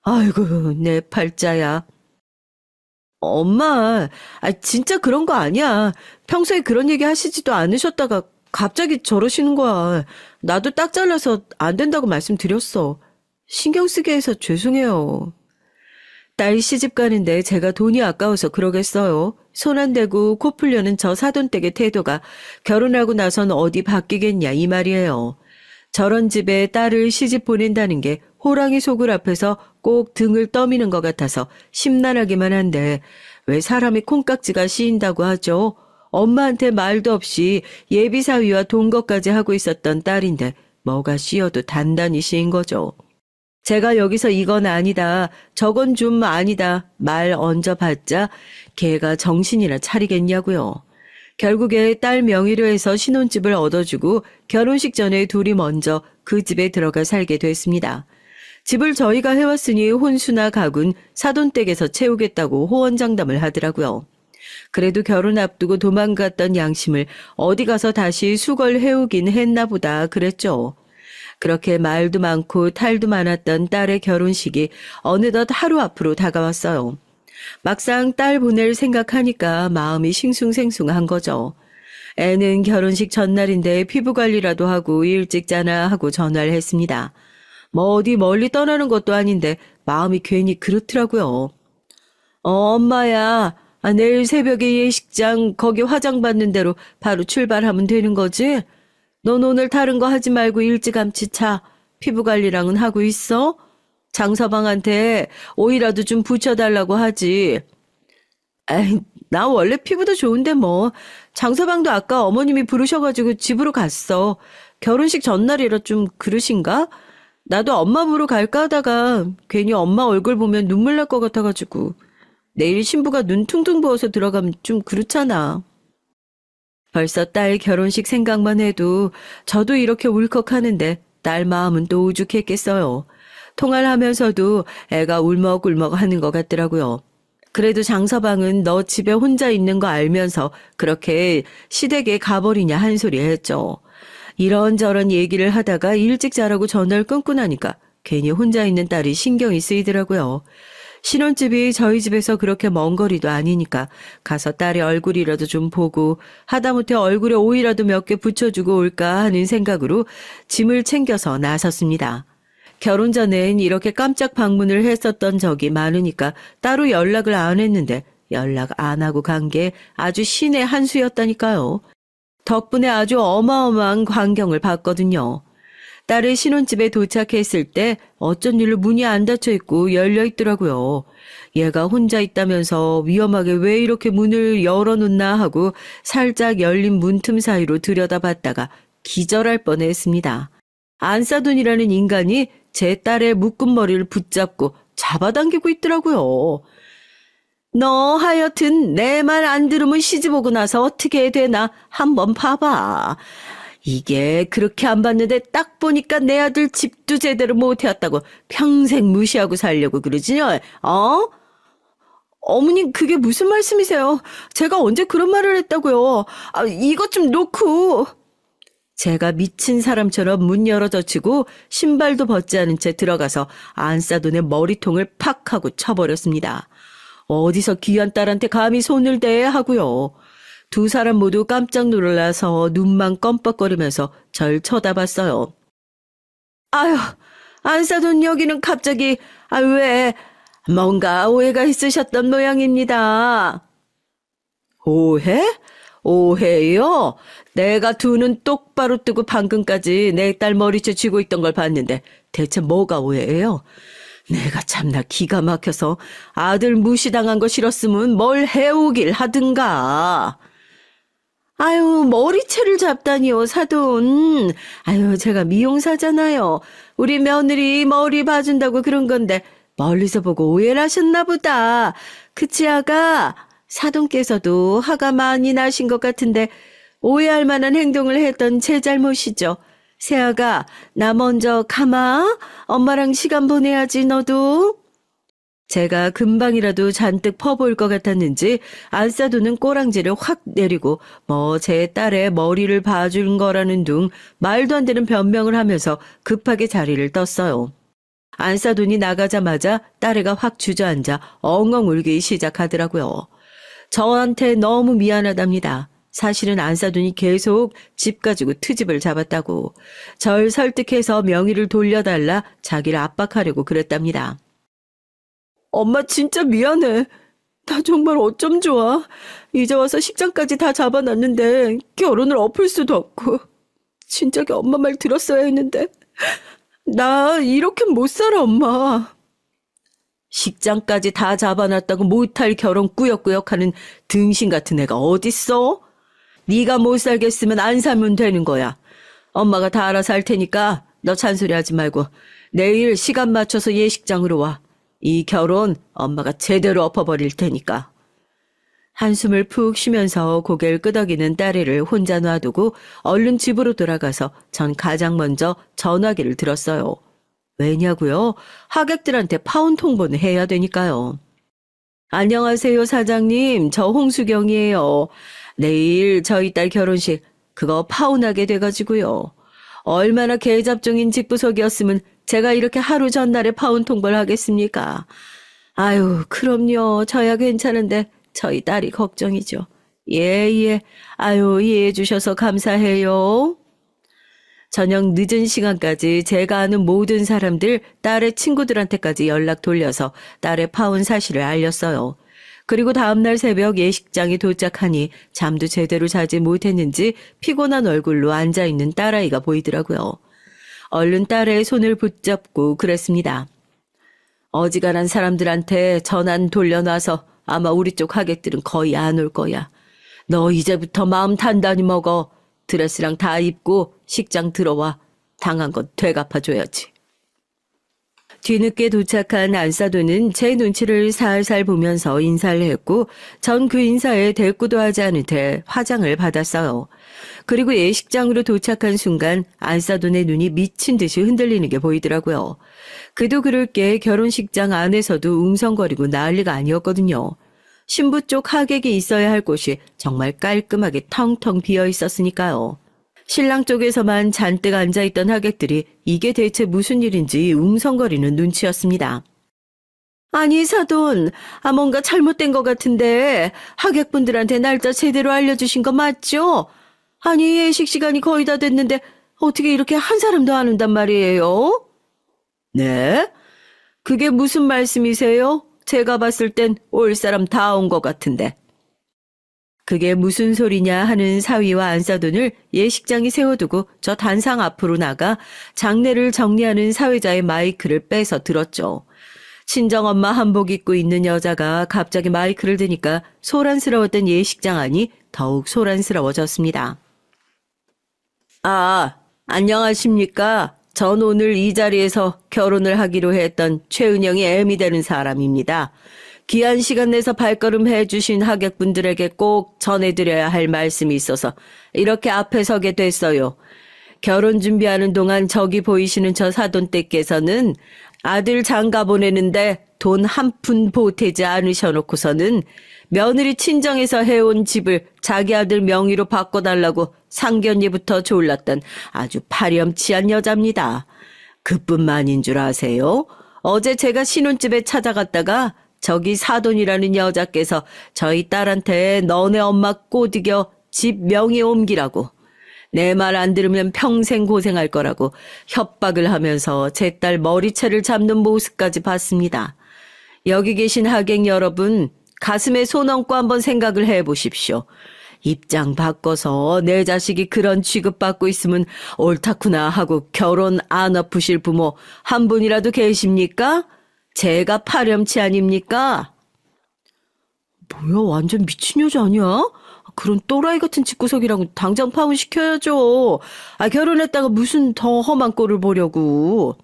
아이고 내 팔자야. 엄마, 진짜 그런 거 아니야. 평소에 그런 얘기 하시지도 않으셨다가 갑자기 저러시는 거야. 나도 딱 잘라서 안 된다고 말씀드렸어. 신경 쓰게 해서 죄송해요. 딸 시집 가는데 제가 돈이 아까워서 그러겠어요. 손 안 대고 코 풀려는 저 사돈댁의 태도가 결혼하고 나선 어디 바뀌겠냐 이 말이에요. 저런 집에 딸을 시집 보낸다는 게 호랑이 속을 앞에서 꼭 등을 떠미는 것 같아서 심란하기만 한데 왜 사람이 콩깍지가 씌인다고 하죠. 엄마한테 말도 없이 예비사위와 동거까지 하고 있었던 딸인데 뭐가 씌어도 단단히 씌인 거죠. 제가 여기서 이건 아니다, 저건 좀 아니다 말 얹어봤자 걔가 정신이나 차리겠냐고요. 결국에 딸 명의로 해서 신혼집을 얻어주고 결혼식 전에 둘이 먼저 그 집에 들어가 살게 됐습니다. 집을 저희가 해왔으니 혼수나 가군 사돈댁에서 채우겠다고 호언장담을 하더라고요. 그래도 결혼 앞두고 도망갔던 양심을 어디 가서 다시 수걸해오긴 했나 보다 그랬죠. 그렇게 말도 많고 탈도 많았던 딸의 결혼식이 어느덧 하루 앞으로 다가왔어요. 막상 딸 보낼 생각하니까 마음이 싱숭생숭한 거죠. 애는 결혼식 전날인데 피부관리라도 하고 일찍 자나 하고 전화를 했습니다. 뭐 어디 멀리 떠나는 것도 아닌데 마음이 괜히 그렇더라고요. 엄마야, 내일 새벽에 예식장 거기 화장 받는 대로 바로 출발하면 되는 거지? 넌 오늘 다른 거 하지 말고 일찌감치 차. 피부관리랑은 하고 있어? 장서방한테 오이라도 좀 붙여달라고 하지. 나 원래 피부도 좋은데 뭐. 장서방도 아까 어머님이 부르셔가지고 집으로 갔어. 결혼식 전날이라 좀 그러신가? 나도 엄마 보러 갈까 하다가 괜히 엄마 얼굴 보면 눈물 날 것 같아가지고. 내일 신부가 눈 퉁퉁 부어서 들어가면 좀 그렇잖아. 벌써 딸 결혼식 생각만 해도 저도 이렇게 울컥하는데 딸 마음은 또 오죽했겠어요. 통화를 하면서도 애가 울먹울먹 하는 것 같더라고요. 그래도 장서방은 너 집에 혼자 있는 거 알면서 그렇게 시댁에 가버리냐 한 소리 했죠. 이런저런 얘기를 하다가 일찍 자라고 전화를 끊고 나니까 괜히 혼자 있는 딸이 신경이 쓰이더라고요. 신혼집이 저희 집에서 그렇게 먼 거리도 아니니까 가서 딸의 얼굴이라도 좀 보고 하다못해 얼굴에 오이라도 몇 개 붙여주고 올까 하는 생각으로 짐을 챙겨서 나섰습니다. 결혼 전엔 이렇게 깜짝 방문을 했었던 적이 많으니까 따로 연락을 안 했는데 연락 안 하고 간 게 아주 신의 한 수였다니까요. 덕분에 아주 어마어마한 광경을 봤거든요. 딸의 신혼집에 도착했을 때 어쩐 일로 문이 안 닫혀 있고 열려 있더라고요. 얘가 혼자 있다면서 위험하게 왜 이렇게 문을 열어놓나 하고 살짝 열린 문틈 사이로 들여다봤다가 기절할 뻔했습니다. 안사돈이라는 인간이 제 딸의 묶은 머리를 붙잡고 잡아당기고 있더라고요. 너 하여튼 내 말 안 들으면 시집오고 나서 어떻게 되나 한번 봐봐. 이게 그렇게 안 봤는데 딱 보니까 내 아들 집도 제대로 못 해왔다고 평생 무시하고 살려고 그러지, 어? 어머님, 그게 무슨 말씀이세요? 제가 언제 그런 말을 했다고요? 이것 좀 놓고. 제가 미친 사람처럼 문 열어젖히고 신발도 벗지 않은 채 들어가서 안사돈의 머리통을 팍 하고 쳐버렸습니다. 어디서 귀한 딸한테 감히 손을 대야 하고요. 두 사람 모두 깜짝 놀라서 눈만 껌뻑거리면서 절 쳐다봤어요. 아휴, 안사돈 여기는 갑자기, 왜, 뭔가 오해가 있으셨던 모양입니다. 오해? 오해요? 내가 두 눈 똑바로 뜨고 방금까지 내 딸 머리채 쥐고 있던 걸 봤는데 대체 뭐가 오해예요? 내가 참나 기가 막혀서 아들 무시당한 거 싫었으면 뭘 해오길 하든가. 아유, 머리채를 잡다니요, 사돈. 아유, 제가 미용사잖아요. 우리 며느리 머리 봐준다고 그런 건데 멀리서 보고 오해를 하셨나 보다. 그치, 아가? 사돈께서도 화가 많이 나신 것 같은데 오해할 만한 행동을 했던 제 잘못이죠. 새아가, 나 먼저 가마. 엄마랑 시간 보내야지, 너도. 제가 금방이라도 잔뜩 퍼보일 것 같았는지 안사돈은 꼬랑지를 확 내리고 제 딸의 머리를 봐준 거라는 둥 말도 안 되는 변명을 하면서 급하게 자리를 떴어요. 안사돈이 나가자마자 딸애가 확 주저앉아 엉엉 울기 시작하더라고요. 저한테 너무 미안하답니다. 사실은 안사돈이 계속 집 가지고 트집을 잡았다고. 절 설득해서 명의를 돌려달라 자기를 압박하려고 그랬답니다. 엄마 진짜 미안해. 나 정말 어쩜 좋아. 이제 와서 식장까지 다 잡아놨는데 결혼을 엎을 수도 없고. 진작에 엄마 말 들었어야 했는데. 나 이렇게 못 살아, 엄마. 식장까지 다 잡아놨다고 못할 결혼 꾸역꾸역하는 등신 같은 애가 어딨어? 네가 못 살겠으면 안 살면 되는 거야. 엄마가 다 알아서 할 테니까 너 잔소리하지 말고 내일 시간 맞춰서 예식장으로 와. 이 결혼 엄마가 제대로 엎어버릴 테니까. 한숨을 푹 쉬면서 고개를 끄덕이는 딸애를 혼자 놔두고 얼른 집으로 돌아가서 전 가장 먼저 전화기를 들었어요. 왜냐고요? 하객들한테 파혼 통보는 해야 되니까요. 안녕하세요, 사장님. 저 홍수경이에요. 내일 저희 딸 결혼식 그거 파혼하게 돼가지고요. 얼마나 개잡종인 직부석이었으면 제가 이렇게 하루 전날에 파혼 통보를 하겠습니까? 아유, 그럼요. 저야 괜찮은데 저희 딸이 걱정이죠. 예. 아유, 이해해 주셔서 감사해요. 저녁 늦은 시간까지 제가 아는 모든 사람들, 딸의 친구들한테까지 연락 돌려서 딸의 파혼 사실을 알렸어요. 그리고 다음날 새벽 예식장에 도착하니 잠도 제대로 자지 못했는지 피곤한 얼굴로 앉아있는 딸아이가 보이더라고요. 얼른 딸의 손을 붙잡고 그랬습니다. 어지간한 사람들한테 전화는 돌려놔서 아마 우리 쪽 하객들은 거의 안 올 거야. 너 이제부터 마음 단단히 먹어. 드레스랑 다 입고 식장 들어와. 당한 건 되갚아줘야지. 뒤늦게 도착한 안사돈은 제 눈치를 살살 보면서 인사를 했고 전 그 인사에 대꾸도 하지 않을 테 화장을 받았어요. 그리고 예식장으로 도착한 순간 안사돈의 눈이 미친 듯이 흔들리는 게 보이더라고요. 그도 그럴 게 결혼식장 안에서도 웅성거리고 난리가 아니었거든요. 신부 쪽 하객이 있어야 할 곳이 정말 깔끔하게 텅텅 비어 있었으니까요. 신랑 쪽에서만 잔뜩 앉아있던 하객들이 이게 대체 무슨 일인지 웅성거리는 눈치였습니다. 아니, 사돈, 뭔가 잘못된 것 같은데 하객분들한테 날짜 제대로 알려주신 거 맞죠? 아니, 예식 시간이 거의 다 됐는데 어떻게 이렇게 한 사람도 안 온단 말이에요? 네? 그게 무슨 말씀이세요? 제가 봤을 땐 올 사람 다 온 것 같은데. 그게 무슨 소리냐 하는 사위와 안사돈을 예식장에 세워두고 저 단상 앞으로 나가 장례를 정리하는 사회자의 마이크를 빼서 들었죠. 친정엄마 한복 입고 있는 여자가 갑자기 마이크를 드니까 소란스러웠던 예식장 안이 더욱 소란스러워졌습니다. 아, 안녕하십니까? 전 오늘 이 자리에서 결혼을 하기로 했던 최은영이 애미 되는 사람입니다. 귀한 시간 내서 발걸음 해주신 하객분들에게 꼭 전해드려야 할 말씀이 있어서 이렇게 앞에 서게 됐어요. 결혼 준비하는 동안 저기 보이시는 저 사돈댁께서는 아들 장가 보내는데 돈 한 푼 보태지 않으셔놓고서는 며느리 친정에서 해온 집을 자기 아들 명의로 바꿔달라고 상견례부터 졸랐던 아주 파렴치한 여자입니다. 그뿐만인 줄 아세요? 어제 제가 신혼집에 찾아갔다가 저기 사돈이라는 여자께서 저희 딸한테 너네 엄마 꼬드겨 집 명의 옮기라고, 내 말 안 들으면 평생 고생할 거라고 협박을 하면서 제 딸 머리채를 잡는 모습까지 봤습니다. 여기 계신 하객 여러분, 가슴에 손 얹고 한번 생각을 해보십시오. 입장 바꿔서 내 자식이 그런 취급받고 있으면 옳다구나 하고 결혼 안 엎으실 부모 한 분이라도 계십니까? 제가 파렴치 아닙니까? 뭐야, 완전 미친 여자 아니야? 그런 또라이 같은 집구석이라고 당장 파혼시켜야죠. 결혼했다가 무슨 더 험한 꼴을 보려고.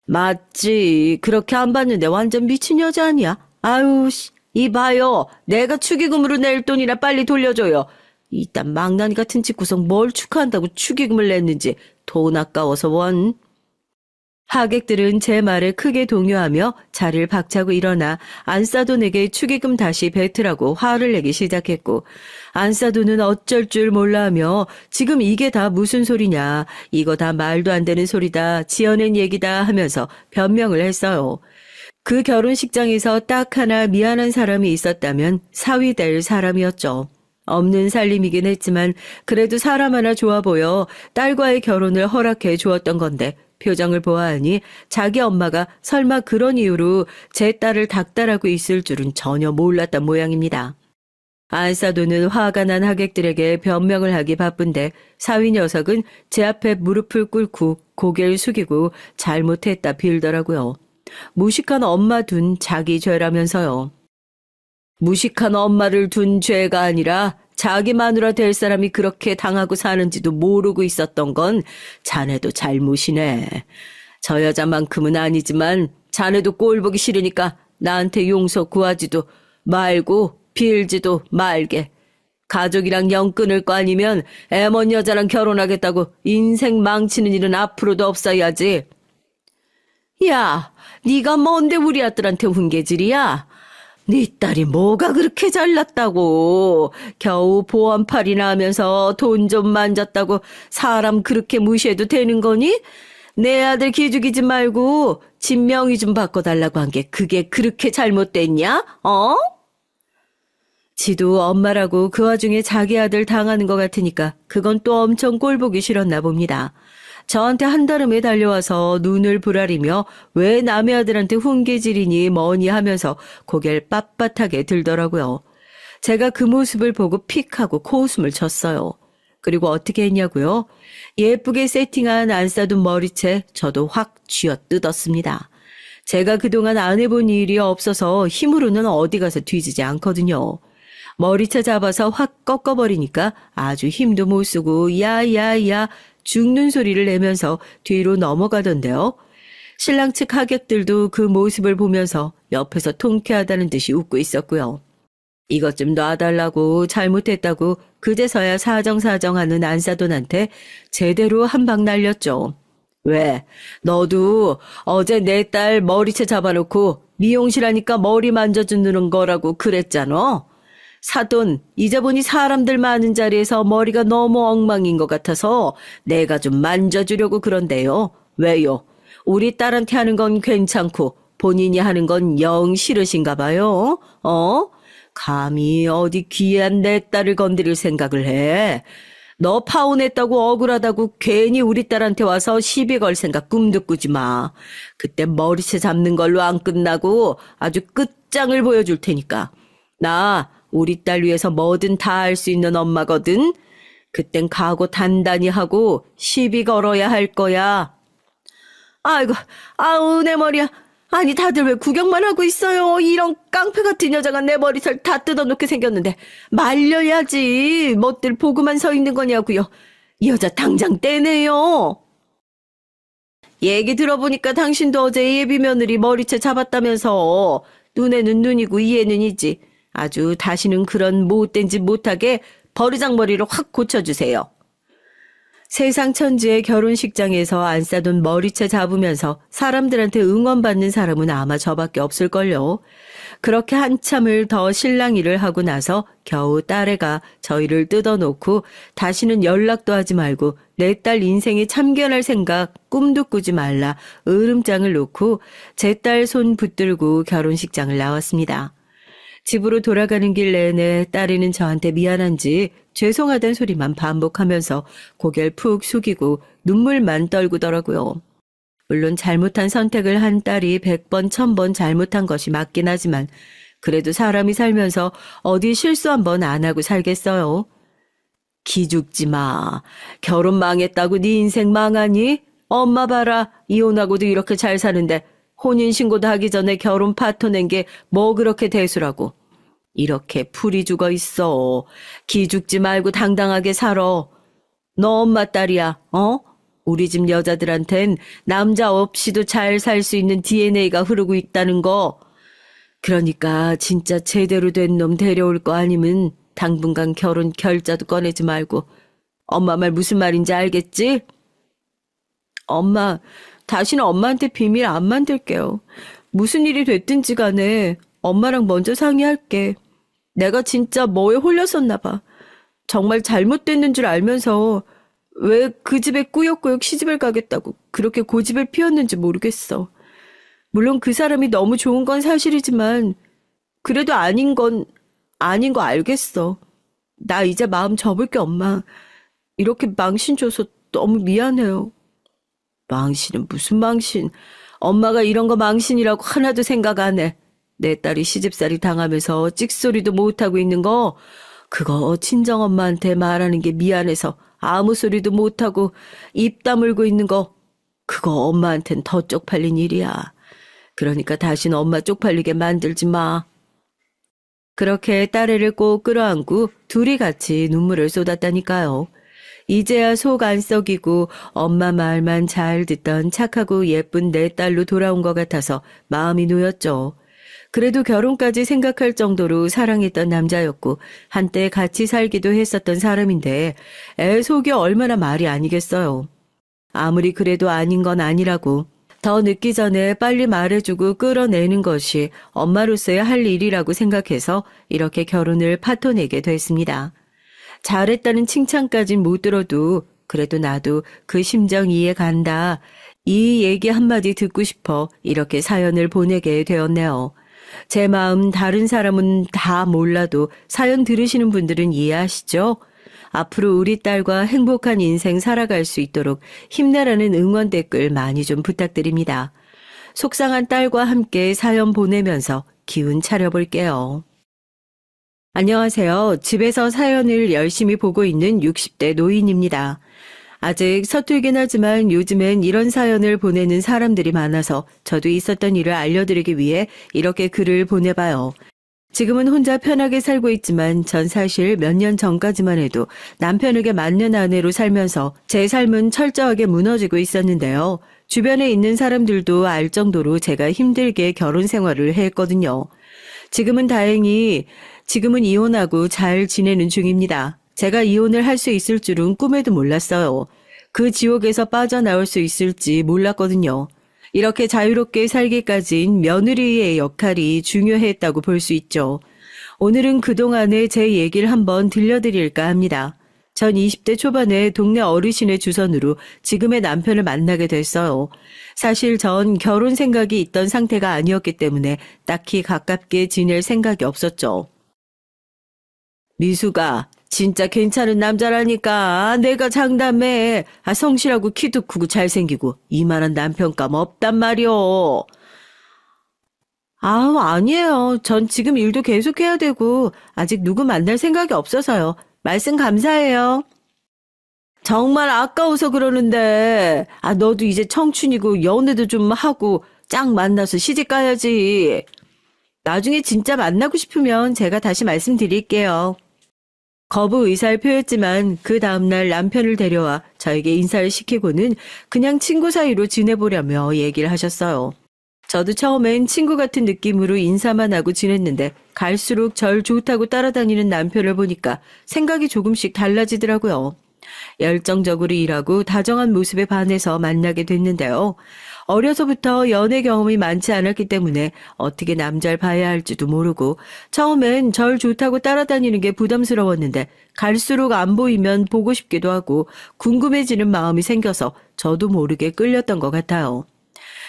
맞지. 그렇게 안 봤는데 완전 미친 여자 아니야? 아유, 이봐요. 내가 축의금으로 낼 돈이나 빨리 돌려줘요. 이딴 망나니 같은 집구석 뭘 축하한다고 축의금을 냈는지 돈 아까워서 원. 하객들은 제 말에 크게 동요하며 자리를 박차고 일어나 안사돈에게 축의금 다시 뱉으라고 화를 내기 시작했고, 안사돈은 어쩔 줄 몰라하며 지금 이게 다 무슨 소리냐, 이거 다 말도 안 되는 소리다, 지어낸 얘기다 하면서 변명을 했어요. 그 결혼식장에서 딱 하나 미안한 사람이 있었다면 사위 될 사람이었죠. 없는 살림이긴 했지만 그래도 사람 하나 좋아 보여 딸과의 결혼을 허락해 주었던 건데, 표정을 보아하니 자기 엄마가 설마 그런 이유로 제 딸을 닥달하고 있을 줄은 전혀 몰랐던 모양입니다. 안사돈은 화가 난 하객들에게 변명을 하기 바쁜데 사위 녀석은 제 앞에 무릎을 꿇고 고개를 숙이고 잘못했다 빌더라고요. 무식한 엄마 둔 자기 죄라면서요. 무식한 엄마를 둔 죄가 아니라 자기 마누라 될 사람이 그렇게 당하고 사는지도 모르고 있었던 건 자네도 잘못이네. 저 여자만큼은 아니지만 자네도 꼴 보기 싫으니까 나한테 용서 구하지도 말고 빌지도 말게. 가족이랑 영 끊을 거 아니면 애먼 여자랑 결혼하겠다고 인생 망치는 일은 앞으로도 없어야지. 야, 네가 뭔데 우리 아들한테 훈계질이야? 네 딸이 뭐가 그렇게 잘났다고. 겨우 보험팔이나 하면서 돈 좀 만졌다고 사람 그렇게 무시해도 되는 거니? 내 아들 기죽이지 말고 집 명의 좀 바꿔달라고 한 게 그게 그렇게 잘못됐냐? 어? 지도 엄마라고 그 와중에 자기 아들 당하는 것 같으니까 그건 또 엄청 꼴보기 싫었나 봅니다. 저한테 한달음에 달려와서 눈을 부라리며 왜 남의 아들한테 훈계질이니 뭐니 하면서 고개를 빳빳하게 들더라고요. 제가 그 모습을 보고 픽하고 코웃음을 쳤어요. 그리고 어떻게 했냐고요? 예쁘게 세팅한 안싸둔 머리채 저도 확 쥐어뜯었습니다. 제가 그동안 안 해본 일이 없어서 힘으로는 어디 가서 뒤지지 않거든요. 머리채 잡아서 확 꺾어버리니까 아주 힘도 못 쓰고 야야야 죽는 소리를 내면서 뒤로 넘어가던데요. 신랑 측 하객들도 그 모습을 보면서 옆에서 통쾌하다는 듯이 웃고 있었고요. 이것 좀 놔달라고 잘못했다고 그제서야 사정사정하는 안사돈한테 제대로 한 방 날렸죠. 왜? 너도 어제 내 딸 머리채 잡아놓고 미용실 하니까 머리 만져주는 거라고 그랬잖아. 사돈, 이제 보니 사람들 많은 자리에서 머리가 너무 엉망인 것 같아서 내가 좀 만져주려고 그런데요. 왜요? 우리 딸한테 하는 건 괜찮고 본인이 하는 건 영 싫으신가 봐요. 감히 어디 귀한 내 딸을 건드릴 생각을 해. 너 파혼했다고 억울하다고 괜히 우리 딸한테 와서 시비 걸 생각 꿈도 꾸지 마. 그때 머리채 잡는 걸로 안 끝나고 아주 끝장을 보여줄 테니까. 나 우리 딸 위해서 뭐든 다 할 수 있는 엄마거든. 그땐 각오 단단히 하고 시비 걸어야 할 거야. 아이고, 아우 내 머리야. 아니 다들 왜 구경만 하고 있어요. 이런 깡패 같은 여자가 내 머리털 다 뜯어놓게 생겼는데 말려야지. 멋들 보고만 서 있는 거냐고요. 이 여자 당장 떼내요. 얘기 들어보니까 당신도 어제 예비 며느리 머리채 잡았다면서. 눈에는 눈이고 이에는 이지. 아주 다시는 그런 못된 짓 못하게 버르장머리를 확 고쳐주세요. 세상 천지의 결혼식장에서 안 싸돈 머리채 잡으면서 사람들한테 응원받는 사람은 아마 저밖에 없을걸요. 그렇게 한참을 더 실랑이를 하고 나서 겨우 딸애가 저희를 뜯어놓고 다시는 연락도 하지 말고 내 딸 인생에 참견할 생각 꿈도 꾸지 말라 으름장을 놓고 제 딸 손 붙들고 결혼식장을 나왔습니다. 집으로 돌아가는 길 내내 딸이는 저한테 미안한지 죄송하단 소리만 반복하면서 고개를 푹 숙이고 눈물만 떨구더라고요. 물론 잘못한 선택을 한 딸이 100번 1000번 잘못한 것이 맞긴 하지만 그래도 사람이 살면서 어디 실수 한번 안 하고 살겠어요. 기죽지 마. 결혼 망했다고 네 인생 망하니? 엄마 봐라. 이혼하고도 이렇게 잘 사는데 혼인신고도 하기 전에 결혼 파토 낸 게 뭐 그렇게 대수라고. 이렇게 풀이 죽어 있어. 기죽지 말고 당당하게 살아. 너 엄마 딸이야, 어? 우리 집 여자들한텐 남자 없이도 잘 살 수 있는 DNA가 흐르고 있다는 거. 그러니까 진짜 제대로 된 놈 데려올 거 아니면 당분간 결혼 결자도 꺼내지 말고. 엄마 말 무슨 말인지 알겠지? 엄마, 다시는 엄마한테 비밀 안 만들게요. 무슨 일이 됐든지 간에 엄마랑 먼저 상의할게. 내가 진짜 뭐에 홀렸었나 봐. 정말 잘못됐는 줄 알면서 왜 그 집에 꾸역꾸역 시집을 가겠다고 그렇게 고집을 피웠는지 모르겠어. 물론 그 사람이 너무 좋은 건 사실이지만 그래도 아닌 건 아닌 거 알겠어. 나 이제 마음 접을게 엄마. 이렇게 망신 줘서 너무 미안해요. 망신은 무슨 망신. 엄마가 이런 거 망신이라고 하나도 생각 안 해. 내 딸이 시집살이 당하면서 찍소리도 못하고 있는 거 그거 친정엄마한테 말하는 게 미안해서 아무 소리도 못하고 입 다물고 있는 거 그거 엄마한텐 더 쪽팔린 일이야. 그러니까 다시는 엄마 쪽팔리게 만들지 마. 그렇게 딸애를 꼭 끌어안고 둘이 같이 눈물을 쏟았다니까요. 이제야 속 안 썩이고 엄마 말만 잘 듣던 착하고 예쁜 내 딸로 돌아온 것 같아서 마음이 놓였죠. 그래도 결혼까지 생각할 정도로 사랑했던 남자였고 한때 같이 살기도 했었던 사람인데 애 속이 얼마나 말이 아니겠어요. 아무리 그래도 아닌 건 아니라고 더 늦기 전에 빨리 말해주고 끌어내는 것이 엄마로서의 할 일이라고 생각해서 이렇게 결혼을 파토내게 됐습니다. 잘했다는 칭찬까진 못 들어도 그래도 나도 그 심정 이해 간다. 이 얘기 한마디 듣고 싶어 이렇게 사연을 보내게 되었네요. 제 마음 다른 사람은 다 몰라도 사연 들으시는 분들은 이해하시죠? 앞으로 우리 딸과 행복한 인생 살아갈 수 있도록 힘내라는 응원 댓글 많이 좀 부탁드립니다. 속상한 딸과 함께 사연 보내면서 기운 차려볼게요. 안녕하세요. 집에서 사연을 열심히 보고 있는 60대 노인입니다. 아직 서툴긴 하지만 요즘엔 이런 사연을 보내는 사람들이 많아서 저도 있었던 일을 알려드리기 위해 이렇게 글을 보내봐요. 지금은 혼자 편하게 살고 있지만 전 사실 몇 년 전까지만 해도 남편에게 맞는 아내로 살면서 제 삶은 철저하게 무너지고 있었는데요. 주변에 있는 사람들도 알 정도로 제가 힘들게 결혼 생활을 했거든요. 지금은 이혼하고 잘 지내는 중입니다. 제가 이혼을 할 수 있을 줄은 꿈에도 몰랐어요. 그 지옥에서 빠져나올 수 있을지 몰랐거든요. 이렇게 자유롭게 살기까진 며느리의 역할이 중요했다고 볼 수 있죠. 오늘은 그동안의 제 얘기를 한번 들려드릴까 합니다. 전 20대 초반에 동네 어르신의 주선으로 지금의 남편을 만나게 됐어요. 사실 전 결혼 생각이 있던 상태가 아니었기 때문에 딱히 가깝게 지낼 생각이 없었죠. 미수가 진짜 괜찮은 남자라니까. 내가 장담해. 성실하고 키도 크고 잘생기고 이만한 남편감 없단 말이오. 아우, 아니에요. 전 지금 일도 계속해야 되고 아직 누구 만날 생각이 없어서요. 말씀 감사해요. 정말 아까워서 그러는데. 너도 이제 청춘이고 연애도 좀 하고 짝 만나서 시집 가야지. 나중에 진짜 만나고 싶으면 제가 다시 말씀드릴게요. 거부 의사를 표했지만 그 다음날 남편을 데려와 저에게 인사를 시키고는 그냥 친구 사이로 지내보려며 얘기를 하셨어요. 저도 처음엔 친구 같은 느낌으로 인사만 하고 지냈는데 갈수록 절 좋다고 따라다니는 남편을 보니까 생각이 조금씩 달라지더라고요. 열정적으로 일하고 다정한 모습에 반해서 만나게 됐는데요. 어려서부터 연애 경험이 많지 않았기 때문에 어떻게 남자를 봐야 할지도 모르고 처음엔 절 좋다고 따라다니는 게 부담스러웠는데 갈수록 안 보이면 보고 싶기도 하고 궁금해지는 마음이 생겨서 저도 모르게 끌렸던 것 같아요.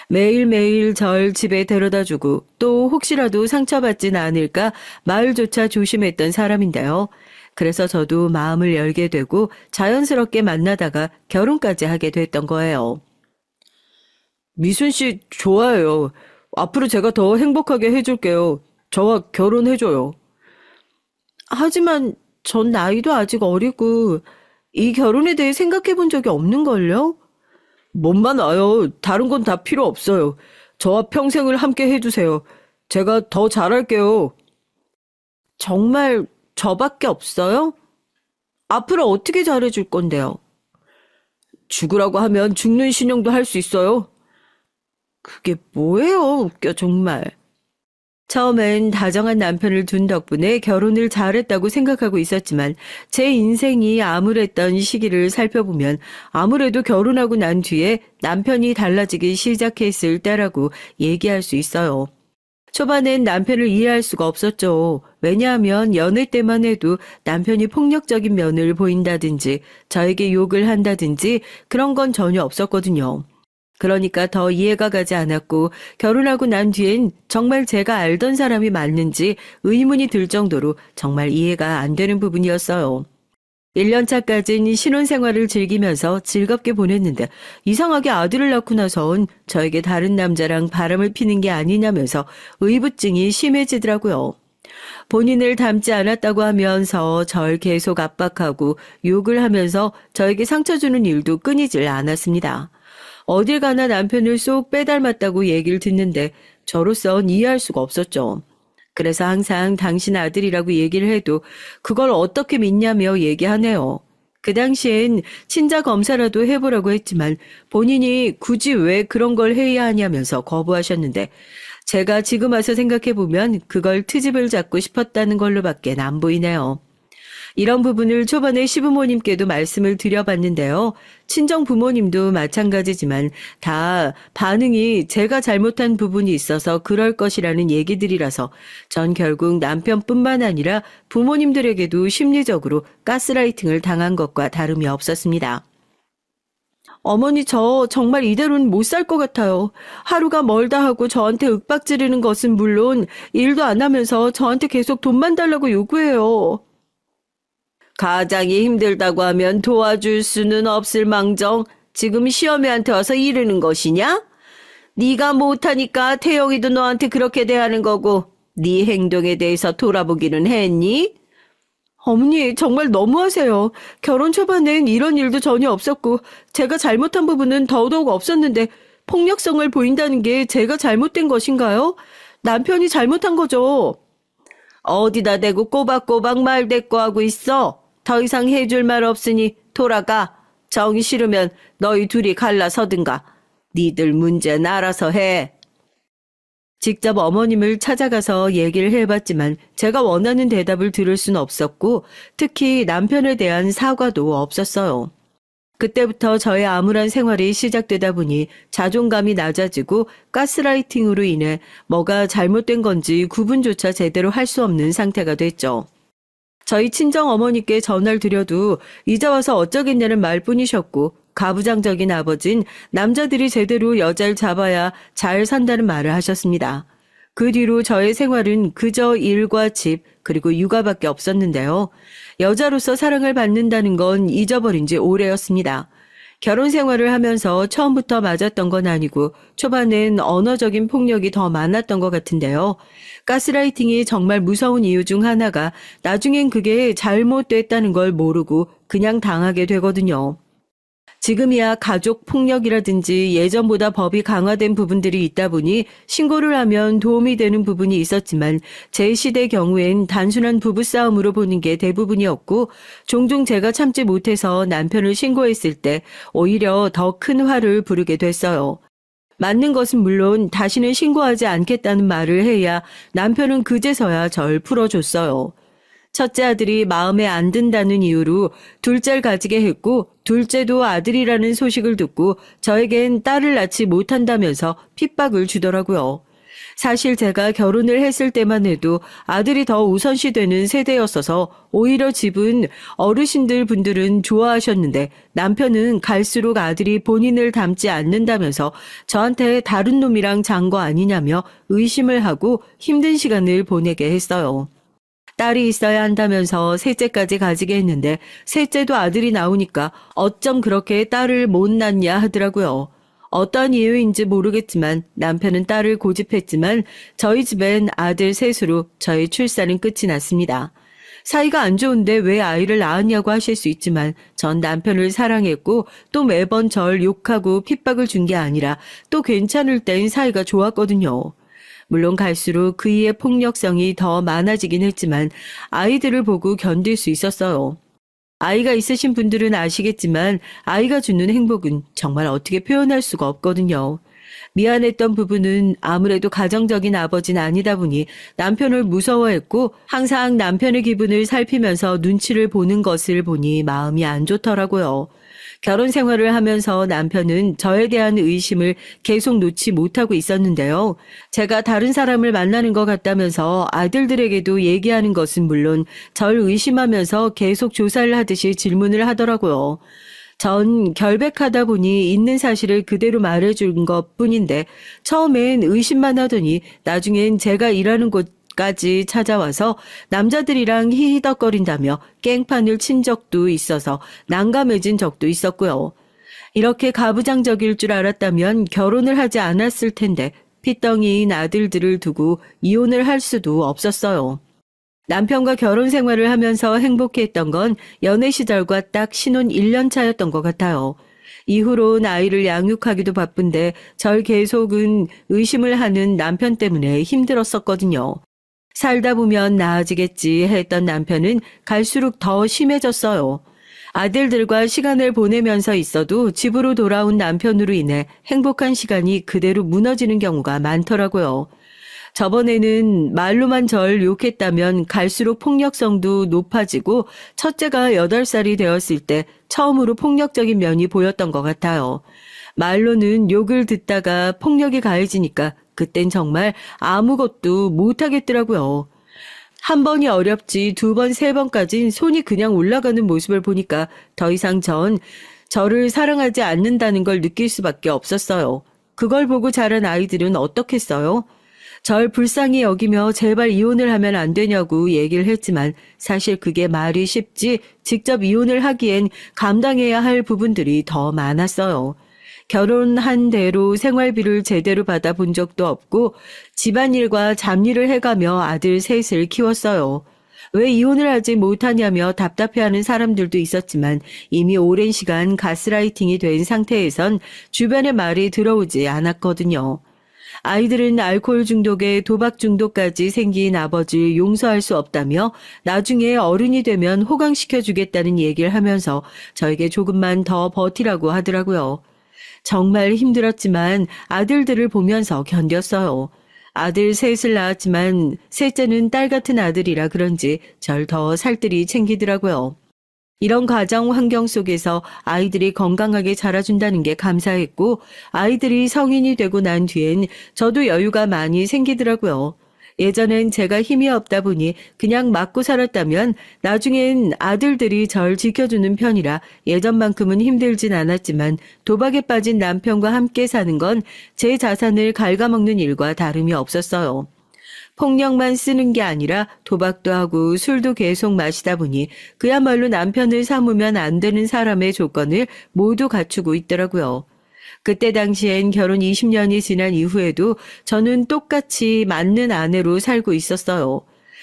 매일매일 절 집에 데려다주고 또 혹시라도 상처받진 않을까 말조차 조심했던 사람인데요. 그래서 저도 마음을 열게 되고 자연스럽게 만나다가 결혼까지 하게 됐던 거예요. 미순 씨 좋아해요. 앞으로 제가 더 행복하게 해줄게요. 저와 결혼해줘요. 하지만 전 나이도 아직 어리고 이 결혼에 대해 생각해 본 적이 없는걸요? 몸만 와요. 다른 건 다 필요 없어요. 저와 평생을 함께 해주세요. 제가 더 잘할게요. 정말 저밖에 없어요? 앞으로 어떻게 잘해줄 건데요? 죽으라고 하면 죽는 신용도 할 수 있어요. 그게 뭐예요? 웃겨 정말. 처음엔 다정한 남편을 둔 덕분에 결혼을 잘했다고 생각하고 있었지만 제 인생이 암울했던 시기를 살펴보면 아무래도 결혼하고 난 뒤에 남편이 달라지기 시작했을 때라고 얘기할 수 있어요. 초반엔 남편을 이해할 수가 없었죠. 왜냐하면 연애 때만 해도 남편이 폭력적인 면을 보인다든지 저에게 욕을 한다든지 그런 건 전혀 없었거든요. 그러니까 더 이해가 가지 않았고 결혼하고 난 뒤엔 정말 제가 알던 사람이 맞는지 의문이 들 정도로 정말 이해가 안 되는 부분이었어요. 1년차까지는 신혼생활을 즐기면서 즐겁게 보냈는데 이상하게 아들을 낳고 나선 저에게 다른 남자랑 바람을 피는 게 아니냐면서 의부증이 심해지더라고요. 본인을 닮지 않았다고 하면서 절 계속 압박하고 욕을 하면서 저에게 상처 주는 일도 끊이질 않았습니다. 어딜 가나 남편을 쏙 빼닮았다고 얘기를 듣는데 저로선 이해할 수가 없었죠. 그래서 항상 당신 아들이라고 얘기를 해도 그걸 어떻게 믿냐며 얘기하네요. 그 당시엔 친자 검사라도 해보라고 했지만 본인이 굳이 왜 그런 걸 해야 하냐면서 거부하셨는데 제가 지금 와서 생각해보면 그걸 트집을 잡고 싶었다는 걸로밖에 안 보이네요. 이런 부분을 초반에 시부모님께도 말씀을 드려봤는데요. 친정 부모님도 마찬가지지만 다 반응이 제가 잘못한 부분이 있어서 그럴 것이라는 얘기들이라서 전 결국 남편뿐만 아니라 부모님들에게도 심리적으로 가스라이팅을 당한 것과 다름이 없었습니다. 어머니 저 정말 이대로는 못 살 것 같아요. 하루가 멀다 하고 저한테 윽박지르는 것은 물론 일도 안 하면서 저한테 계속 돈만 달라고 요구해요. 가장이 힘들다고 하면 도와줄 수는 없을 망정 지금 시어머니한테 와서 이르는 것이냐? 네가 못하니까 태영이도 너한테 그렇게 대하는 거고 네 행동에 대해서 돌아보기는 했니? 어머니 정말 너무하세요. 결혼 초반엔 이런 일도 전혀 없었고 제가 잘못한 부분은 더더욱 없었는데 폭력성을 보인다는 게 제가 잘못된 것인가요? 남편이 잘못한 거죠. 어디다 대고 꼬박꼬박 말대꾸하고 있어. 더 이상 해줄 말 없으니 돌아가. 정이 싫으면 너희 둘이 갈라서든가. 니들 문제는 알아서 해. 직접 어머님을 찾아가서 얘기를 해봤지만 제가 원하는 대답을 들을 순 없었고 특히 남편에 대한 사과도 없었어요. 그때부터 저의 암울한 생활이 시작되다 보니 자존감이 낮아지고 가스라이팅으로 인해 뭐가 잘못된 건지 구분조차 제대로 할 수 없는 상태가 됐죠. 저희 친정 어머니께 전화를 드려도 이제 와서 어쩌겠냐는 말뿐이셨고 가부장적인 아버진 남자들이 제대로 여자를 잡아야 잘 산다는 말을 하셨습니다. 그 뒤로 저의 생활은 그저 일과 집, 그리고 육아밖에 없었는데요. 여자로서 사랑을 받는다는 건 잊어버린 지 오래였습니다. 결혼 생활을 하면서 처음부터 맞았던 건 아니고 초반엔 언어적인 폭력이 더 많았던 것 같은데요. 가스라이팅이 정말 무서운 이유 중 하나가 나중엔 그게 잘못됐다는 걸 모르고 그냥 당하게 되거든요. 지금이야 가족 폭력이라든지 예전보다 법이 강화된 부분들이 있다 보니 신고를 하면 도움이 되는 부분이 있었지만 제 시대 경우엔 단순한 부부싸움으로 보는 게 대부분이었고 종종 제가 참지 못해서 남편을 신고했을 때 오히려 더 큰 화를 부르게 됐어요. 맞는 것은 물론 다시는 신고하지 않겠다는 말을 해야 남편은 그제서야 절 풀어줬어요. 첫째 아들이 마음에 안 든다는 이유로 둘째를 가지게 했고 둘째도 아들이라는 소식을 듣고 저에겐 딸을 낳지 못한다면서 핍박을 주더라고요. 사실 제가 결혼을 했을 때만 해도 아들이 더 우선시되는 세대였어서 오히려 집은 어르신들 분들은 좋아하셨는데 남편은 갈수록 아들이 본인을 닮지 않는다면서 저한테 다른 놈이랑 잔 거 아니냐며 의심을 하고 힘든 시간을 보내게 했어요. 딸이 있어야 한다면서 셋째까지 가지게 했는데 셋째도 아들이 나오니까 어쩜 그렇게 딸을 못 낳냐 하더라고요. 어떤 이유인지 모르겠지만 남편은 딸을 고집했지만 저희 집엔 아들 셋으로 저의 출산은 끝이 났습니다. 사이가 안 좋은데 왜 아이를 낳았냐고 하실 수 있지만 전 남편을 사랑했고 또 매번 절 욕하고 핍박을 준 게 아니라 또 괜찮을 땐 사이가 좋았거든요. 물론 갈수록 그이의 폭력성이 더 많아지긴 했지만 아이들을 보고 견딜 수 있었어요. 아이가 있으신 분들은 아시겠지만 아이가 주는 행복은 정말 어떻게 표현할 수가 없거든요. 미안했던 부분은 아무래도 가정적인 아버지는 아니다 보니 남편을 무서워했고 항상 남편의 기분을 살피면서 눈치를 보는 것을 보니 마음이 안 좋더라고요. 결혼 생활을 하면서 남편은 저에 대한 의심을 계속 놓지 못하고 있었는데요. 제가 다른 사람을 만나는 것 같다면서 아들들에게도 얘기하는 것은 물론 절 의심하면서 계속 조사를 하듯이 질문을 하더라고요. 전 결백하다 보니 있는 사실을 그대로 말해준 것 뿐인데 처음엔 의심만 하더니 나중엔 제가 일하는 곳까지 찾아와서 남자들이랑 히히덕거린다며 깽판을 친 적도 있어서 난감해진 적도 있었고요. 이렇게 가부장적일 줄 알았다면 결혼을 하지 않았을 텐데 핏덩이인 아들들을 두고 이혼을 할 수도 없었어요. 남편과 결혼 생활을 하면서 행복했던 건 연애 시절과 딱 신혼 1년 차였던 것 같아요. 이후론 아이를 양육하기도 바쁜데 절 계속은 의심을 하는 남편 때문에 힘들었었거든요. 살다 보면 나아지겠지 했던 남편은 갈수록 더 심해졌어요. 아들들과 시간을 보내면서 있어도 집으로 돌아온 남편으로 인해 행복한 시간이 그대로 무너지는 경우가 많더라고요. 저번에는 말로만 절 욕했다면 갈수록 폭력성도 높아지고 첫째가 8살이 되었을 때 처음으로 폭력적인 면이 보였던 것 같아요. 말로는 욕을 듣다가 폭력이 가해지니까 그땐 정말 아무것도 못하겠더라고요. 한 번이 어렵지 2번, 3번까진 손이 그냥 올라가는 모습을 보니까 더 이상 저를 사랑하지 않는다는 걸 느낄 수밖에 없었어요. 그걸 보고 자란 아이들은 어떻겠어요? 절 불쌍히 여기며 제발 이혼을 하면 안 되냐고 얘기를 했지만 사실 그게 말이 쉽지 직접 이혼을 하기엔 감당해야 할 부분들이 더 많았어요. 결혼한 대로 생활비를 제대로 받아본 적도 없고 집안일과 잡일을 해가며 아들 셋을 키웠어요. 왜 이혼을 하지 못하냐며 답답해하는 사람들도 있었지만 이미 오랜 시간 가스라이팅이 된 상태에선 주변의 말이 들어오지 않았거든요. 아이들은 알코올 중독에 도박 중독까지 생긴 아버지를 용서할 수 없다며 나중에 어른이 되면 호강시켜주겠다는 얘기를 하면서 저에게 조금만 더 버티라고 하더라고요. 정말 힘들었지만 아들들을 보면서 견뎠어요. 아들 셋을 낳았지만 셋째는 딸 같은 아들이라 그런지 절 더 살뜰히 챙기더라고요. 이런 가정 환경 속에서 아이들이 건강하게 자라준다는 게 감사했고 아이들이 성인이 되고 난 뒤엔 저도 여유가 많이 생기더라고요. 예전엔 제가 힘이 없다 보니 그냥 맞고 살았다면 나중엔 아들들이 절 지켜주는 편이라 예전만큼은 힘들진 않았지만 도박에 빠진 남편과 함께 사는 건 제 자산을 갉아먹는 일과 다름이 없었어요. 폭력만 쓰는 게 아니라 도박도 하고 술도 계속 마시다 보니 그야말로 남편을 삼으면 안 되는 사람의 조건을 모두 갖추고 있더라고요. 그때 당시엔 결혼 20년이 지난 이후에도 저는 똑같이 맞는 아내로 살고 있었어요.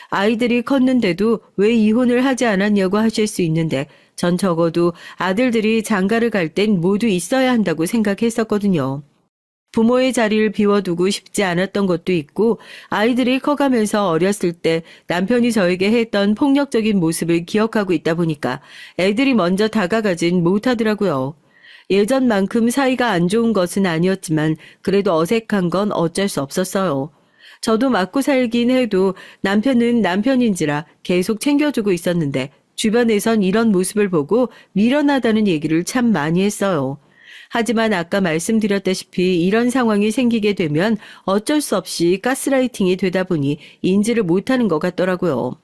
아이들이 컸는데도 왜 이혼을 하지 않았냐고 하실 수 있는데 전 적어도 아들들이 장가를 갈 땐 모두 있어야 한다고 생각했었거든요. 부모의 자리를 비워두고 싶지 않았던 것도 있고 아이들이 커가면서 어렸을 때 남편이 저에게 했던 폭력적인 모습을 기억하고 있다 보니까 애들이 먼저 다가가진 못하더라고요. 예전만큼 사이가 안 좋은 것은 아니었지만 그래도 어색한 건 어쩔 수 없었어요. 저도 맞고 살긴 해도 남편은 남편인지라 계속 챙겨주고 있었는데 주변에선 이런 모습을 보고 미련하다는 얘기를 참 많이 했어요. 하지만 아까 말씀드렸다시피 이런 상황이 생기게 되면 어쩔 수 없이 가스라이팅이 되다 보니 인지를 못하는 것 같더라고요.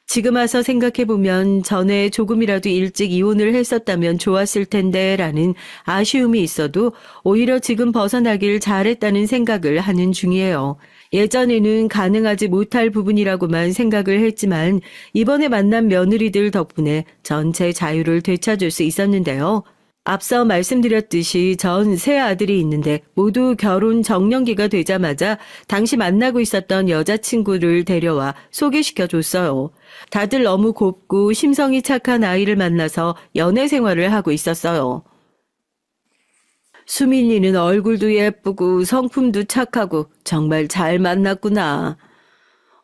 지금 와서 생각해보면 전에 조금이라도 일찍 이혼을 했었다면 좋았을 텐데 라는 아쉬움이 있어도 오히려 지금 벗어나길 잘했다는 생각을 하는 중이에요. 예전에는 가능하지 못할 부분이라고만 생각을 했지만 이번에 만난 며느리들 덕분에 전체 자유를 되찾을 수 있었는데요. 앞서 말씀드렸듯이 전 세 아들이 있는데 모두 결혼 정년기가 되자마자 당시 만나고 있었던 여자친구를 데려와 소개시켜줬어요. 다들 너무 곱고 심성이 착한 아이를 만나서 연애 생활을 하고 있었어요. 수민이는 얼굴도 예쁘고 성품도 착하고 정말 잘 만났구나.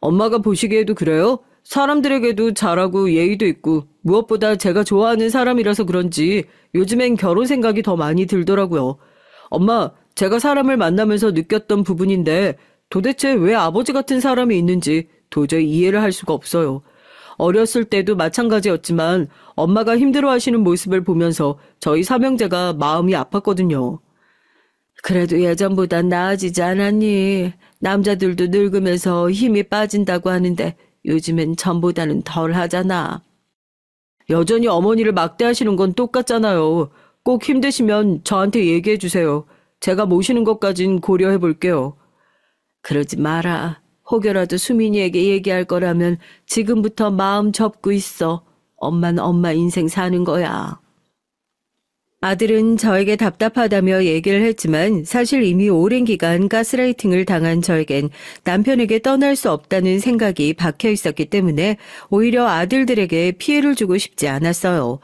엄마가 보시기에도 그래요? 사람들에게도 잘하고 예의도 있고 무엇보다 제가 좋아하는 사람이라서 그런지 요즘엔 결혼 생각이 더 많이 들더라고요. 엄마, 제가 사람을 만나면서 느꼈던 부분인데 도대체 왜 아버지 같은 사람이 있는지 도저히 이해를 할 수가 없어요. 어렸을 때도 마찬가지였지만 엄마가 힘들어하시는 모습을 보면서 저희 삼형제가 마음이 아팠거든요. 그래도 예전보단 나아지지 않았니? 남자들도 늙으면서 힘이 빠진다고 하는데 요즘엔 전보다는 덜 하잖아. 여전히 어머니를 막대하시는 건 똑같잖아요. 꼭 힘드시면 저한테 얘기해 주세요. 제가 모시는 것까진 고려해 볼게요. 그러지 마라. 혹여라도 수민이에게 얘기할 거라면 지금부터 마음 접고 있어. 엄만 엄마 인생 사는 거야. 아들은 저에게 답답하다며 얘기를 했지만 사실 이미 오랜 기간 가스라이팅을 당한 저에겐 남편에게 떠날 수 없다는 생각이 박혀 있었기 때문에 오히려 아들들에게 피해를 주고 싶지 않았어요.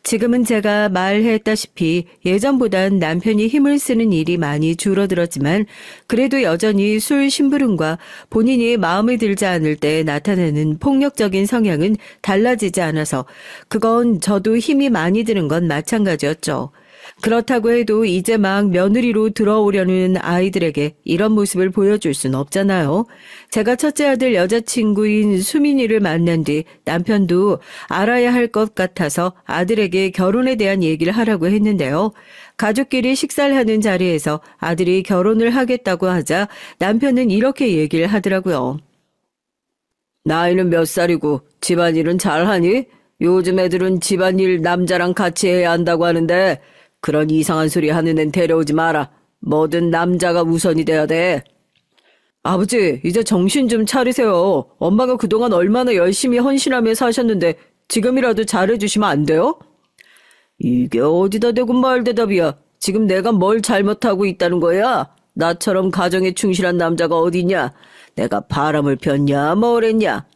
지금은 제가 말했다시피 예전보단 남편이 힘을 쓰는 일이 많이 줄어들었지만 그래도 여전히 술 심부름과 본인이 마음에 들지 않을 때 나타내는 폭력적인 성향은 달라지지 않아서 그건 저도 힘이 많이 드는 건 마찬가지였죠. 그렇다고 해도 이제 막 며느리로 들어오려는 아이들에게 이런 모습을 보여줄 순 없잖아요. 제가 첫째 아들 여자친구인 수민이를 만난 뒤 남편도 알아야 할 것 같아서 아들에게 결혼에 대한 얘기를 하라고 했는데요. 가족끼리 식사를 하는 자리에서 아들이 결혼을 하겠다고 하자 남편은 이렇게 얘기를 하더라고요. 나이는 몇 살이고 집안일은 잘하니? 요즘 애들은 집안일 남자랑 같이 해야 한다고 하는데 그런 이상한 소리 하는 앤 데려오지 마라. 뭐든 남자가 우선이 돼야 돼. 아버지, 이제 정신 좀 차리세요. 엄마가 그동안 얼마나 열심히 헌신하며 사셨는데 지금이라도 잘해주시면 안 돼요? 이게 어디다 대고 말대답이야. 지금 내가 뭘 잘못하고 있다는 거야? 나처럼 가정에 충실한 남자가 어디냐? 내가 바람을 폈냐 뭐랬냐?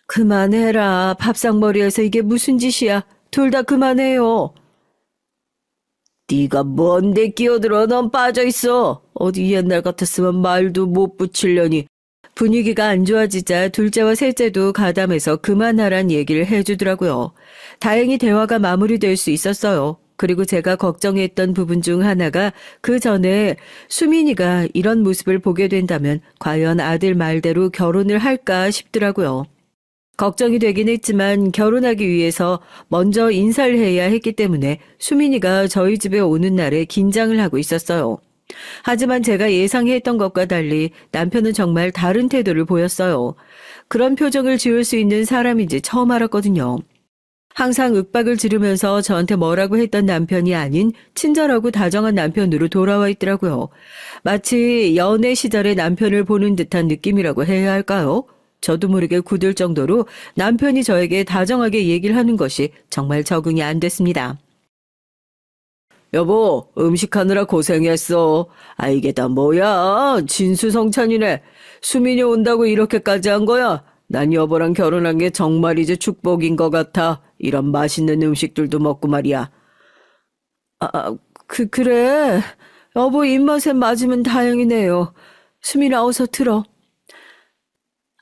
그만해라. 밥상머리에서 이게 무슨 짓이야. 둘 다 그만해요. 네가 뭔데 끼어들어. 넌 빠져있어. 어디 옛날 같았으면 말도 못 붙이려니. 분위기가 안 좋아지자 둘째와 셋째도 가담해서 그만하란 얘기를 해주더라고요. 다행히 대화가 마무리될 수 있었어요. 그리고 제가 걱정했던 부분 중 하나가 그 전에 수민이가 이런 모습을 보게 된다면 과연 아들 말대로 결혼을 할까 싶더라고요. 걱정이 되긴 했지만 결혼하기 위해서 먼저 인사를 해야 했기 때문에 수민이가 저희 집에 오는 날에 긴장을 하고 있었어요. 하지만 제가 예상했던 것과 달리 남편은 정말 다른 태도를 보였어요. 그런 표정을 지을 수 있는 사람인지 처음 알았거든요. 항상 윽박을 지르면서 저한테 뭐라고 했던 남편이 아닌 친절하고 다정한 남편으로 돌아와 있더라고요. 마치 연애 시절의 남편을 보는 듯한 느낌이라고 해야 할까요? 저도 모르게 굳을 정도로 남편이 저에게 다정하게 얘기를 하는 것이 정말 적응이 안 됐습니다. 여보, 음식하느라 고생했어. 아, 이게 다 뭐야? 진수성찬이네. 수민이 온다고 이렇게까지 한 거야? 난 여보랑 결혼한 게 정말 이제 축복인 것 같아. 이런 맛있는 음식들도 먹고 말이야. 그래. 여보 입맛에 맞으면 다행이네요. 수민아, 어서 들어.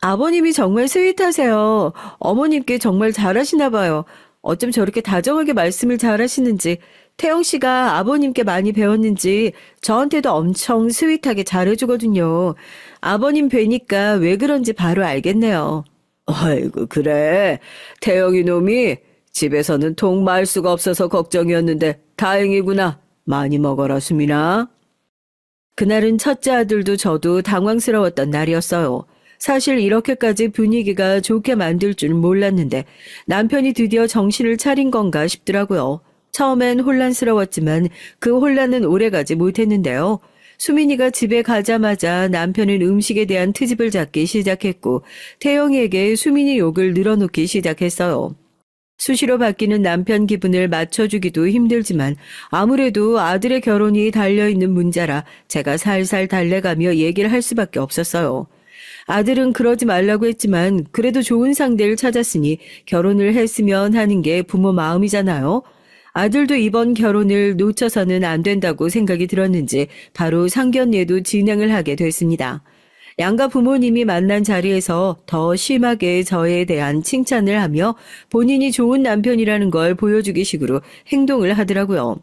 아버님이 정말 스윗하세요. 어머님께 정말 잘하시나 봐요. 어쩜 저렇게 다정하게 말씀을 잘하시는지, 태영 씨가 아버님께 많이 배웠는지 저한테도 엄청 스윗하게 잘해주거든요. 아버님 뵈니까 왜 그런지 바로 알겠네요. 아이고, 그래. 태영이 놈이 집에서는 통 말 수가 없어서 걱정이었는데 다행이구나. 많이 먹어라, 수민아. 그날은 첫째 아들도 저도 당황스러웠던 날이었어요. 사실 이렇게까지 분위기가 좋게 만들 줄 몰랐는데 남편이 드디어 정신을 차린 건가 싶더라고요. 처음엔 혼란스러웠지만 그 혼란은 오래가지 못했는데요. 수민이가 집에 가자마자 남편은 음식에 대한 트집을 잡기 시작했고 태영이에게 수민이 욕을 늘어놓기 시작했어요. 수시로 바뀌는 남편 기분을 맞춰주기도 힘들지만 아무래도 아들의 결혼이 달려있는 문제라 제가 살살 달래가며 얘기를 할 수밖에 없었어요. 아들은 그러지 말라고 했지만 그래도 좋은 상대를 찾았으니 결혼을 했으면 하는 게 부모 마음이잖아요. 아들도 이번 결혼을 놓쳐서는 안 된다고 생각이 들었는지 바로 상견례도 진행을 하게 됐습니다. 양가 부모님이 만난 자리에서 더 심하게 저에 대한 칭찬을 하며 본인이 좋은 남편이라는 걸 보여주기 식으로 행동을 하더라고요.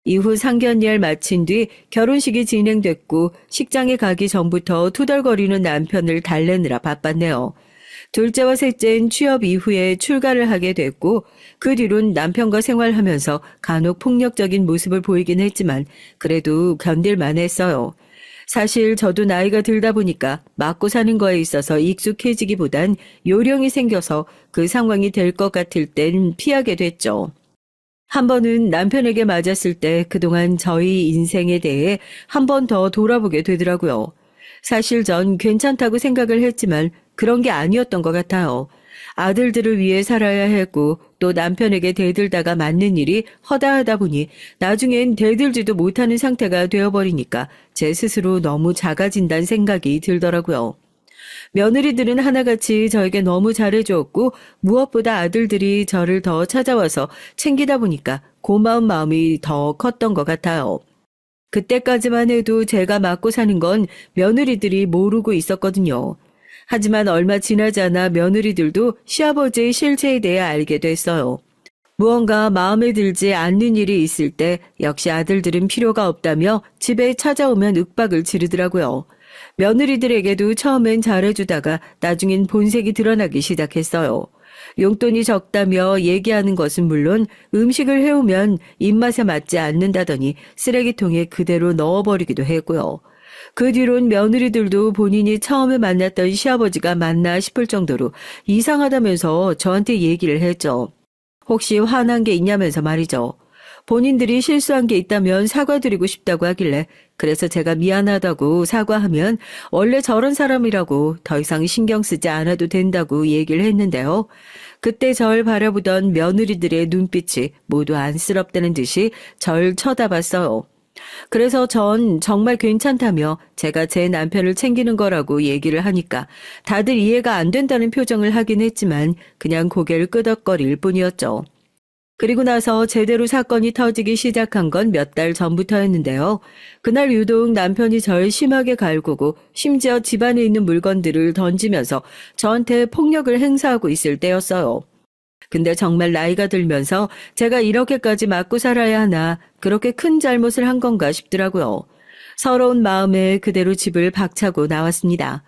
이후 상견례를 마친 뒤 결혼식이 진행됐고 식장에 가기 전부터 투덜거리는 남편을 달래느라 바빴네요. 둘째와 셋째는 취업 이후에 출가를 하게 됐고 그 뒤론 남편과 생활하면서 간혹 폭력적인 모습을 보이긴 했지만 그래도 견딜만 했어요. 사실 저도 나이가 들다 보니까 맞고 사는 거에 있어서 익숙해지기보단 요령이 생겨서 그 상황이 될 것 같을 땐 피하게 됐죠. 한 번은 남편에게 맞았을 때 그동안 저희 인생에 대해 한 번 더 돌아보게 되더라고요. 사실 전 괜찮다고 생각을 했지만 그런 게 아니었던 것 같아요. 아들들을 위해 살아야 했고 또 남편에게 대들다가 맞는 일이 허다하다 보니 나중엔 대들지도 못하는 상태가 되어버리니까 제 스스로 너무 작아진다는 생각이 들더라고요. 며느리들은 하나같이 저에게 너무 잘해주었고 무엇보다 아들들이 저를 더 찾아와서 챙기다 보니까 고마운 마음이 더 컸던 것 같아요. 그때까지만 해도 제가 맞고 사는 건 며느리들이 모르고 있었거든요. 하지만 얼마 지나지 않아 며느리들도 시아버지의 실체에 대해 알게 됐어요. 무언가 마음에 들지 않는 일이 있을 때 역시 아들들은 필요가 없다며 집에 찾아오면 윽박을 지르더라고요. 며느리들에게도 처음엔 잘해주다가 나중엔 본색이 드러나기 시작했어요. 용돈이 적다며 얘기하는 것은 물론 음식을 해오면 입맛에 맞지 않는다더니 쓰레기통에 그대로 넣어버리기도 했고요. 그 뒤론 며느리들도 본인이 처음에 만났던 시아버지가 맞나 싶을 정도로 이상하다면서 저한테 얘기를 했죠. 혹시 화난 게 있냐면서 말이죠. 본인들이 실수한 게 있다면 사과드리고 싶다고 하길래 그래서 제가 미안하다고 사과하면 원래 저런 사람이라고 더 이상 신경 쓰지 않아도 된다고 얘기를 했는데요. 그때 절 바라보던 며느리들의 눈빛이 모두 안쓰럽다는 듯이 절 쳐다봤어요. 그래서 전 정말 괜찮다며 제가 제 남편을 챙기는 거라고 얘기를 하니까 다들 이해가 안 된다는 표정을 하긴 했지만 그냥 고개를 끄덕거릴 뿐이었죠. 그리고 나서 제대로 사건이 터지기 시작한 건 몇 달 전부터였는데요. 그날 유독 남편이 절 심하게 갈구고 심지어 집안에 있는 물건들을 던지면서 저한테 폭력을 행사하고 있을 때였어요. 근데 정말 나이가 들면서 제가 이렇게까지 맞고 살아야 하나 그렇게 큰 잘못을 한 건가 싶더라고요. 서러운 마음에 그대로 집을 박차고 나왔습니다.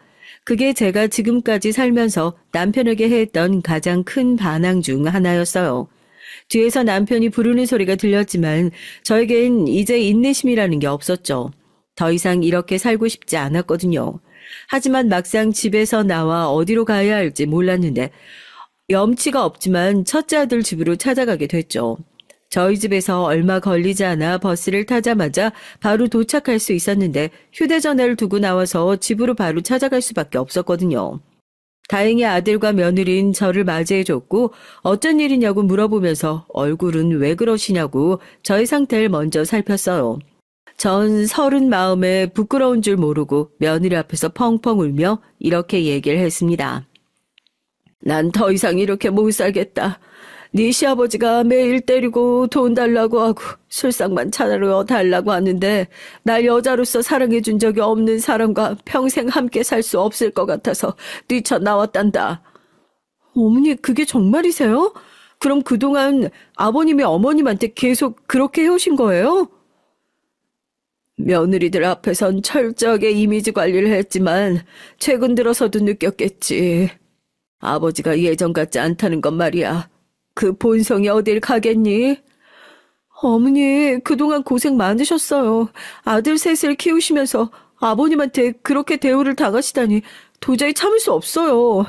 그게 제가 지금까지 살면서 남편에게 했던 가장 큰 반항 중 하나였어요. 뒤에서 남편이 부르는 소리가 들렸지만 저에겐 이제 인내심이라는 게 없었죠. 더 이상 이렇게 살고 싶지 않았거든요. 하지만 막상 집에서 나와 어디로 가야 할지 몰랐는데 염치가 없지만 첫째 아들 집으로 찾아가게 됐죠. 저희 집에서 얼마 걸리지 않아 버스를 타자마자 바로 도착할 수 있었는데 휴대전화를 두고 나와서 집으로 바로 찾아갈 수밖에 없었거든요. 다행히 아들과 며느리는 저를 맞이해줬고 어쩐 일이냐고 물어보면서 얼굴은 왜 그러시냐고 저의 상태를 먼저 살폈어요. 전 서른 마음에 부끄러운 줄 모르고 며느리 앞에서 펑펑 울며 이렇게 얘기를 했습니다. 난 더 이상 이렇게 못 살겠다. 네 시아버지가 매일 때리고 돈 달라고 하고 술상만 차려 달라고 하는데 날 여자로서 사랑해준 적이 없는 사람과 평생 함께 살 수 없을 것 같아서 뛰쳐나왔단다. 어머니, 그게 정말이세요? 그럼 그동안 아버님이 어머님한테 계속 그렇게 해오신 거예요? 며느리들 앞에선 철저하게 이미지 관리를 했지만 최근 들어서도 느꼈겠지. 아버지가 예전 같지 않다는 건 말이야. 그 본성이 어딜 가겠니? 어머니, 그동안 고생 많으셨어요. 아들 셋을 키우시면서 아버님한테 그렇게 대우를 당하시다니 도저히 참을 수 없어요.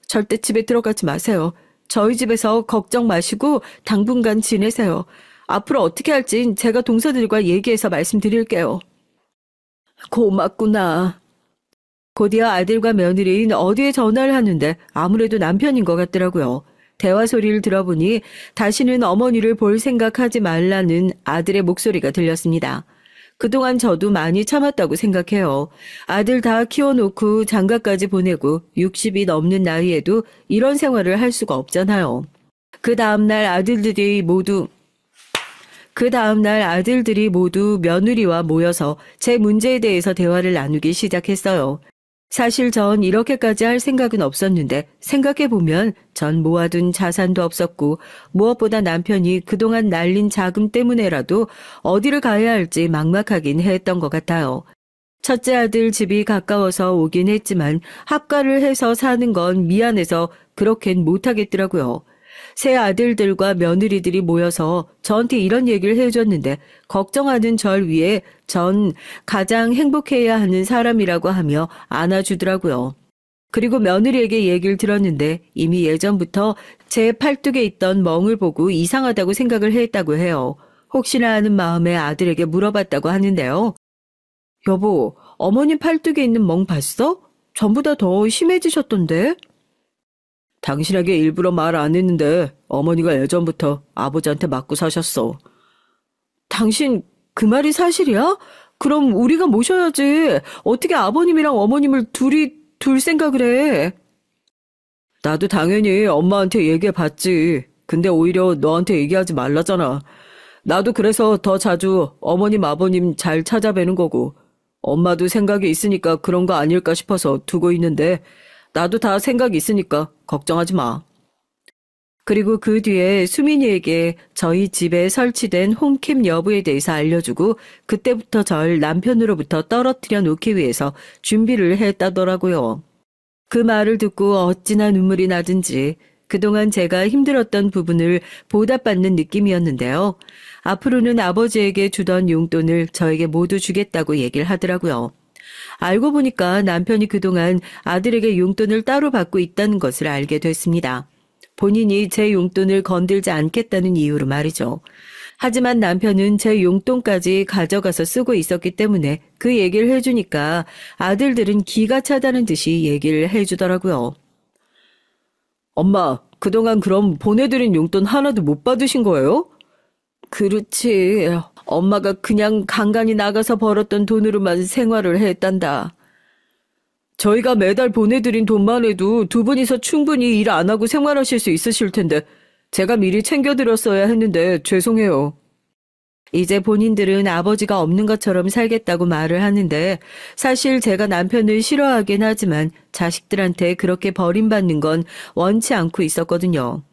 절대 집에 들어가지 마세요. 저희 집에서 걱정 마시고 당분간 지내세요. 앞으로 어떻게 할진 제가 동서들과 얘기해서 말씀드릴게요. 고맙구나. 곧이어 아들과 며느리는 어디에 전화를 하는데 아무래도 남편인 것 같더라고요. 대화 소리를 들어보니 다시는 어머니를 볼 생각하지 말라는 아들의 목소리가 들렸습니다. 그동안 저도 많이 참았다고 생각해요. 아들 다 키워놓고 장가까지 보내고 60이 넘는 나이에도 이런 생활을 할 수가 없잖아요. 그 다음날 아들들이 모두 며느리와 모여서 제 문제에 대해서 대화를 나누기 시작했어요. 사실 전 이렇게까지 할 생각은 없었는데 생각해보면 전 모아둔 자산도 없었고 무엇보다 남편이 그동안 날린 자금 때문에라도 어디를 가야 할지 막막하긴 했던 것 같아요. 첫째 아들 집이 가까워서 오긴 했지만 학가를 해서 사는 건 미안해서 그렇게는 못하겠더라고요. 새 아들들과 며느리들이 모여서 저한테 이런 얘기를 해줬는데 걱정하는 절 위해 전 가장 행복해야 하는 사람이라고 하며 안아주더라고요. 그리고 며느리에게 얘기를 들었는데 이미 예전부터 제 팔뚝에 있던 멍을 보고 이상하다고 생각을 했다고 해요. 혹시나 하는 마음에 아들에게 물어봤다고 하는데요. 여보, 어머님 팔뚝에 있는 멍 봤어? 전보다 더 심해지셨던데? 당신에게 일부러 말 안 했는데 어머니가 예전부터 아버지한테 맞고 사셨어. 당신 그 말이 사실이야? 그럼 우리가 모셔야지. 어떻게 아버님이랑 어머님을 둘이 둘 생각을 해? 나도 당연히 엄마한테 얘기해봤지. 근데 오히려 너한테 얘기하지 말라잖아. 나도 그래서 더 자주 어머님 아버님 잘 찾아뵈는 거고 엄마도 생각이 있으니까 그런 거 아닐까 싶어서 두고 있는데 나도 다 생각이 있으니까 걱정하지 마. 그리고 그 뒤에 수민이에게 저희 집에 설치된 홈캠 여부에 대해서 알려주고 그때부터 절 남편으로부터 떨어뜨려 놓기 위해서 준비를 했다더라고요. 그 말을 듣고 어찌나 눈물이 나든지 그동안 제가 힘들었던 부분을 보답받는 느낌이었는데요. 앞으로는 아버지에게 주던 용돈을 저에게 모두 주겠다고 얘기를 하더라고요. 알고 보니까 남편이 그동안 아들에게 용돈을 따로 받고 있다는 것을 알게 됐습니다. 본인이 제 용돈을 건들지 않겠다는 이유로 말이죠. 하지만 남편은 제 용돈까지 가져가서 쓰고 있었기 때문에 그 얘기를 해주니까 아들들은 기가 차다는 듯이 얘기를 해주더라고요. 엄마, 그동안 그럼 보내드린 용돈 하나도 못 받으신 거예요? 그렇지. 엄마가 그냥 간간히 나가서 벌었던 돈으로만 생활을 했단다. 저희가 매달 보내드린 돈만 해도 두 분이서 충분히 일 안 하고 생활하실 수 있으실 텐데 제가 미리 챙겨드렸어야 했는데 죄송해요. 이제 본인들은 아버지가 없는 것처럼 살겠다고 말을 하는데 사실 제가 남편을 싫어하긴 하지만 자식들한테 그렇게 버림받는 건 원치 않고 있었거든요.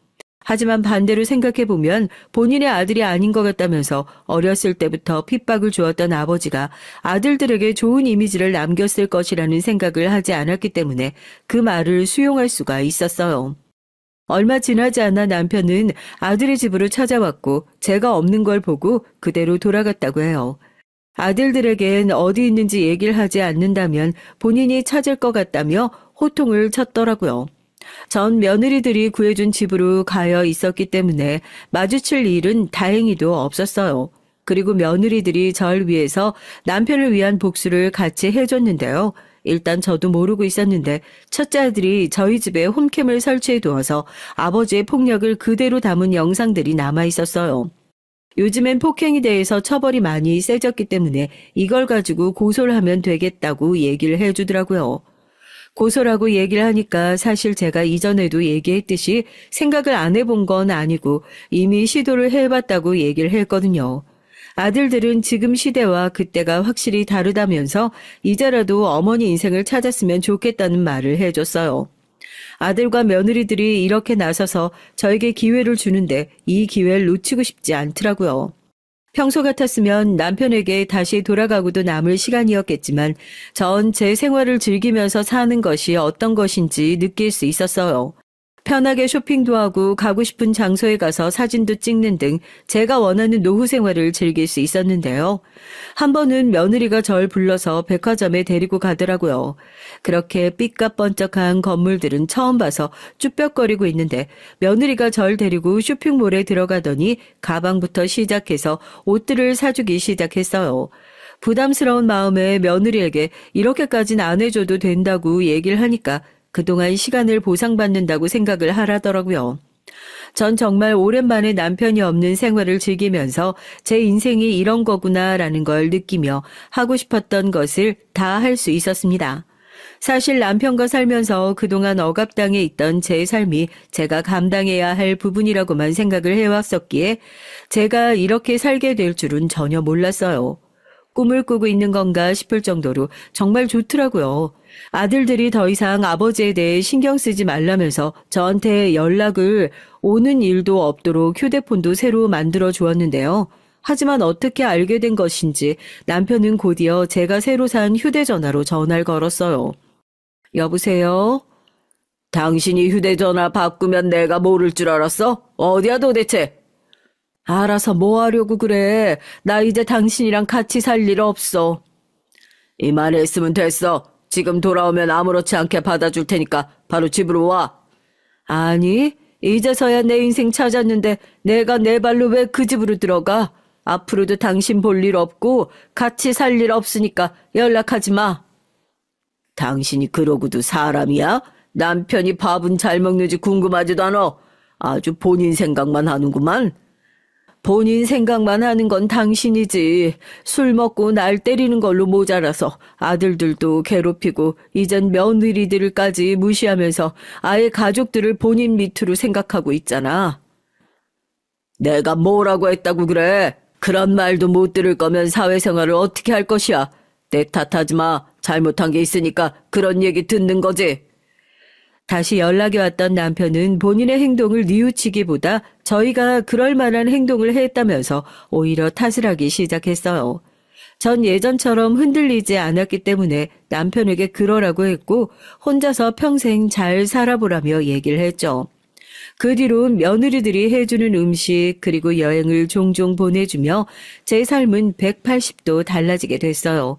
하지만 반대로 생각해보면 본인의 아들이 아닌 것 같다면서 어렸을 때부터 핍박을 주었던 아버지가 아들들에게 좋은 이미지를 남겼을 것이라는 생각을 하지 않았기 때문에 그 말을 수용할 수가 있었어요. 얼마 지나지 않아 남편은 아들의 집으로 찾아왔고 제가 없는 걸 보고 그대로 돌아갔다고 해요. 아들들에겐 어디 있는지 얘기를 하지 않는다면 본인이 찾을 것 같다며 호통을 쳤더라고요. 전 며느리들이 구해준 집으로 가여 있었기 때문에 마주칠 일은 다행히도 없었어요. 그리고 며느리들이 절 위해서 남편을 위한 복수를 같이 해줬는데요. 일단 저도 모르고 있었는데 첫째 아들이 저희 집에 홈캠을 설치해 두어서 아버지의 폭력을 그대로 담은 영상들이 남아 있었어요. 요즘엔 폭행에 대해서 처벌이 많이 세졌기 때문에 이걸 가지고 고소를 하면 되겠다고 얘기를 해주더라고요. 고소라고 얘기를 하니까 사실 제가 이전에도 얘기했듯이 생각을 안 해본 건 아니고 이미 시도를 해봤다고 얘기를 했거든요. 아들들은 지금 시대와 그때가 확실히 다르다면서 이제라도 어머니 인생을 찾았으면 좋겠다는 말을 해줬어요. 아들과 며느리들이 이렇게 나서서 저에게 기회를 주는데 이 기회를 놓치고 싶지 않더라고요. 평소 같았으면 남편에게 다시 돌아가고도 남을 시간이었겠지만 전 제 생활을 즐기면서 사는 것이 어떤 것인지 느낄 수 있었어요. 편하게 쇼핑도 하고 가고 싶은 장소에 가서 사진도 찍는 등 제가 원하는 노후 생활을 즐길 수 있었는데요. 한 번은 며느리가 절 불러서 백화점에 데리고 가더라고요. 그렇게 삐까뻔쩍한 건물들은 처음 봐서 쭈뼛거리고 있는데 며느리가 절 데리고 쇼핑몰에 들어가더니 가방부터 시작해서 옷들을 사주기 시작했어요. 부담스러운 마음에 며느리에게 이렇게까지는 안 해줘도 된다고 얘기를 하니까 그동안 시간을 보상받는다고 생각을 하라더라고요. 전 정말 오랜만에 남편이 없는 생활을 즐기면서 제 인생이 이런 거구나라는 걸 느끼며 하고 싶었던 것을 다 할 수 있었습니다. 사실 남편과 살면서 그동안 억압당해 있던 제 삶이 제가 감당해야 할 부분이라고만 생각을 해왔었기에 제가 이렇게 살게 될 줄은 전혀 몰랐어요. 꿈을 꾸고 있는 건가 싶을 정도로 정말 좋더라고요. 아들들이 더 이상 아버지에 대해 신경 쓰지 말라면서 저한테 연락을 오는 일도 없도록 휴대폰도 새로 만들어 주었는데요. 하지만 어떻게 알게 된 것인지 남편은 곧이어 제가 새로 산 휴대전화로 전화를 걸었어요. 여보세요? 당신이 휴대전화 바꾸면 내가 모를 줄 알았어? 어디야 도대체? 알아서 뭐 하려고 그래. 나 이제 당신이랑 같이 살 일 없어. 이만했으면 됐어. 지금 돌아오면 아무렇지 않게 받아줄 테니까 바로 집으로 와. 아니, 이제서야 내 인생 찾았는데 내가 내 발로 왜 그 집으로 들어가? 앞으로도 당신 볼 일 없고 같이 살 일 없으니까 연락하지 마. 당신이 그러고도 사람이야? 남편이 밥은 잘 먹는지 궁금하지도 않아. 아주 본인 생각만 하는구만. 본인 생각만 하는 건 당신이지. 술 먹고 날 때리는 걸로 모자라서 아들들도 괴롭히고 이젠 며느리들까지 무시하면서 아예 가족들을 본인 밑으로 생각하고 있잖아. 내가 뭐라고 했다고 그래? 그런 말도 못 들을 거면 사회생활을 어떻게 할 것이야? 내 탓하지 마. 잘못한 게 있으니까 그런 얘기 듣는 거지. 다시 연락이 왔던 남편은 본인의 행동을 뉘우치기보다 저희가 그럴 만한 행동을 했다면서 오히려 탓을 하기 시작했어요. 전 예전처럼 흔들리지 않았기 때문에 남편에게 그러라고 했고 혼자서 평생 잘 살아보라며 얘기를 했죠. 그 뒤로 며느리들이 해주는 음식 그리고 여행을 종종 보내주며 제 삶은 180도 달라지게 됐어요.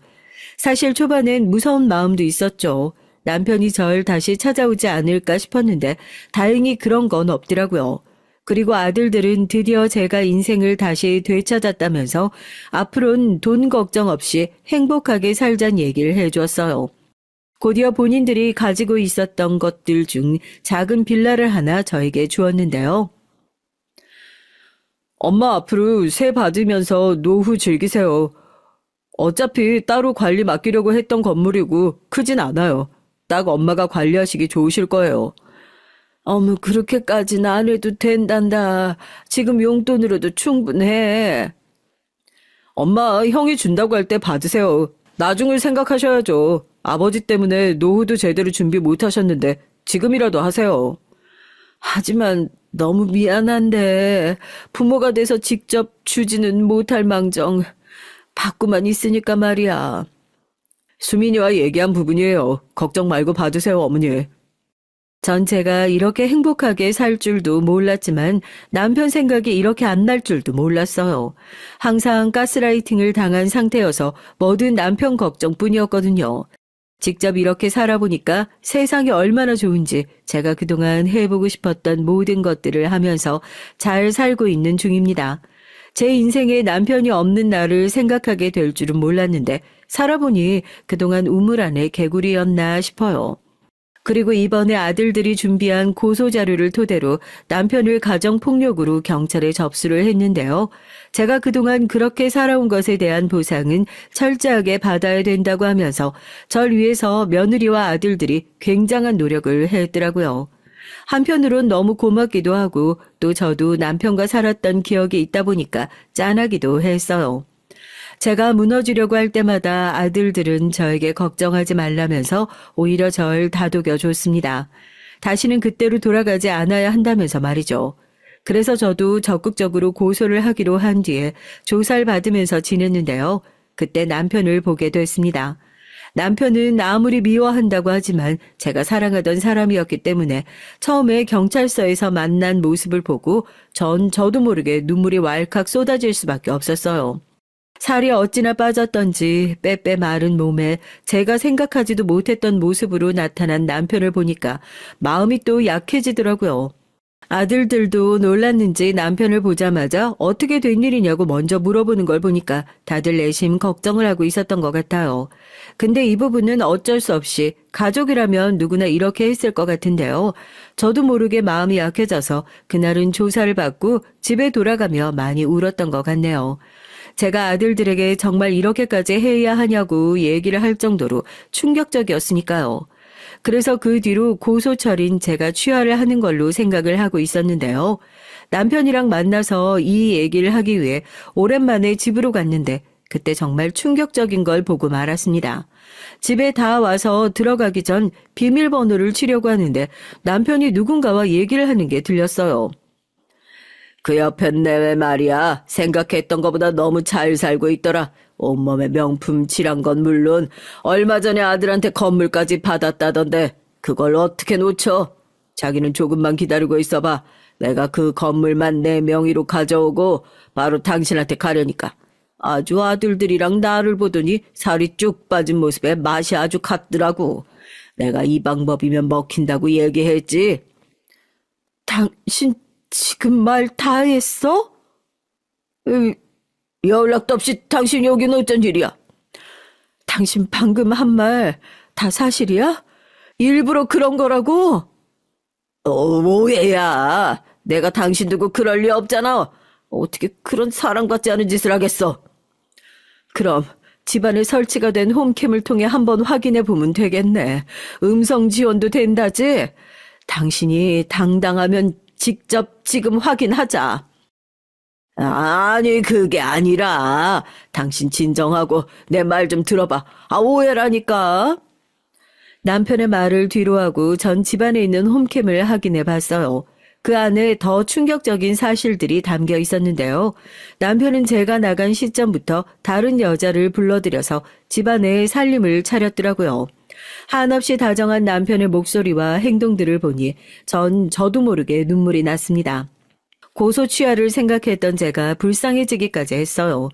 사실 초반엔 무서운 마음도 있었죠. 남편이 절 다시 찾아오지 않을까 싶었는데 다행히 그런 건 없더라고요. 그리고 아들들은 드디어 제가 인생을 다시 되찾았다면서 앞으로는 돈 걱정 없이 행복하게 살자는 얘기를 해주었어요. 곧이어 본인들이 가지고 있었던 것들 중 작은 빌라를 하나 저에게 주었는데요. 엄마 앞으로 세 받으면서 노후 즐기세요. 어차피 따로 관리 맡기려고 했던 건물이고 크진 않아요. 딱 엄마가 관리하시기 좋으실 거예요. 어머, 그렇게까지는 안 해도 된단다. 지금 용돈으로도 충분해. 엄마, 형이 준다고 할 때 받으세요. 나중을 생각하셔야죠. 아버지 때문에 노후도 제대로 준비 못 하셨는데 지금이라도 하세요. 하지만 너무 미안한데 부모가 돼서 직접 주지는 못할 망정 받고만 있으니까 말이야. 수민이와 얘기한 부분이에요. 걱정 말고 받으세요, 어머니. 전 제가 이렇게 행복하게 살 줄도 몰랐지만 남편 생각이 이렇게 안 날 줄도 몰랐어요. 항상 가스라이팅을 당한 상태여서 뭐든 남편 걱정뿐이었거든요. 직접 이렇게 살아보니까 세상이 얼마나 좋은지 제가 그동안 해보고 싶었던 모든 것들을 하면서 잘 살고 있는 중입니다. 제 인생에 남편이 없는 나를 생각하게 될 줄은 몰랐는데 살아보니 그동안 우물 안의 개구리였나 싶어요. 그리고 이번에 아들들이 준비한 고소자료를 토대로 남편을 가정폭력으로 경찰에 접수를 했는데요. 제가 그동안 그렇게 살아온 것에 대한 보상은 철저하게 받아야 된다고 하면서 절 위해서 며느리와 아들들이 굉장한 노력을 했더라고요. 한편으론 너무 고맙기도 하고 또 저도 남편과 살았던 기억이 있다 보니까 짠하기도 했어요. 제가 무너지려고 할 때마다 아들들은 저에게 걱정하지 말라면서 오히려 절 다독여 줬습니다. 다시는 그때로 돌아가지 않아야 한다면서 말이죠. 그래서 저도 적극적으로 고소를 하기로 한 뒤에 조사를 받으면서 지냈는데요. 그때 남편을 보게 됐습니다. 남편은 아무리 미워한다고 하지만 제가 사랑하던 사람이었기 때문에 처음에 경찰서에서 만난 모습을 보고 저도 모르게 눈물이 왈칵 쏟아질 수밖에 없었어요. 살이 어찌나 빠졌던지 빼빼 마른 몸에 제가 생각하지도 못했던 모습으로 나타난 남편을 보니까 마음이 또 약해지더라고요. 아들들도 놀랐는지 남편을 보자마자 어떻게 된 일이냐고 먼저 물어보는 걸 보니까 다들 내심 걱정을 하고 있었던 것 같아요. 근데 이 부분은 어쩔 수 없이 가족이라면 누구나 이렇게 했을 것 같은데요. 저도 모르게 마음이 약해져서 그날은 조사를 받고 집에 돌아가며 많이 울었던 것 같네요. 제가 아들들에게 정말 이렇게까지 해야 하냐고 얘기를 할 정도로 충격적이었으니까요. 그래서 그 뒤로 고소철인 제가 취하를 하는 걸로 생각을 하고 있었는데요. 남편이랑 만나서 이 얘기를 하기 위해 오랜만에 집으로 갔는데 그때 정말 충격적인 걸 보고 말았습니다. 집에 다 와서 들어가기 전 비밀번호를 치려고 하는데 남편이 누군가와 얘기를 하는 게 들렸어요. 그 옆엔 내외 말이야. 생각했던 것보다 너무 잘 살고 있더라. 온몸에 명품 칠한 건 물론 얼마 전에 아들한테 건물까지 받았다던데 그걸 어떻게 놓쳐? 자기는 조금만 기다리고 있어봐. 내가 그 건물만 내 명의로 가져오고 바로 당신한테 가려니까. 아주 아들들이랑 나를 보더니 살이 쭉 빠진 모습에 맛이 아주 갔더라고. 내가 이 방법이면 먹힌다고 얘기했지. 당신 지금 말 다 했어? 연락도 없이 당신 여기는 어쩐 일이야? 당신 방금 한 말 다 사실이야? 일부러 그런 거라고? 오해야. 내가 당신 두고 그럴 리 없잖아. 어떻게 그런 사람 같지 않은 짓을 하겠어? 그럼 집안에 설치가 된 홈캠을 통해 한번 확인해 보면 되겠네. 음성 지원도 된다지? 당신이 당당하면 직접 지금 확인하자. 아니 그게 아니라 당신 진정하고 내 말 좀 들어봐. 오해라니까. 남편의 말을 뒤로하고 전 집안에 있는 홈캠을 확인해 봤어요. 그 안에 더 충격적인 사실들이 담겨 있었는데요. 남편은 제가 나간 시점부터 다른 여자를 불러들여서 집안의 살림을 차렸더라고요. 한없이 다정한 남편의 목소리와 행동들을 보니 저도 모르게 눈물이 났습니다. 고소 취하를 생각했던 제가 불쌍해지기까지 했어요.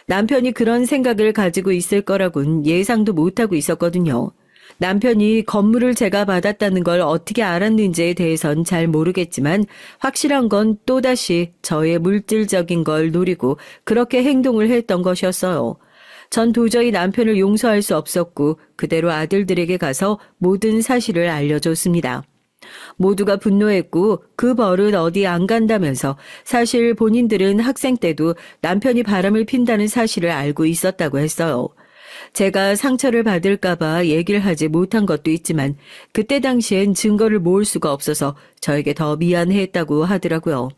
남편이 그런 생각을 가지고 있을 거라곤 예상도 못하고 있었거든요. 남편이 건물을 제가 받았다는 걸 어떻게 알았는지에 대해선 잘 모르겠지만 확실한 건 또다시 저의 물질적인 걸 노리고 그렇게 행동을 했던 것이었어요. 전 도저히 남편을 용서할 수 없었고 그대로 아들들에게 가서 모든 사실을 알려줬습니다. 모두가 분노했고 그 버릇 어디 안 간다면서 사실 본인들은 학생 때도 남편이 바람을 핀다는 사실을 알고 있었다고 했어요. 제가 상처를 받을까봐 얘기를 하지 못한 것도 있지만 그때 당시엔 증거를 모을 수가 없어서 저에게 더 미안했다고 하더라고요.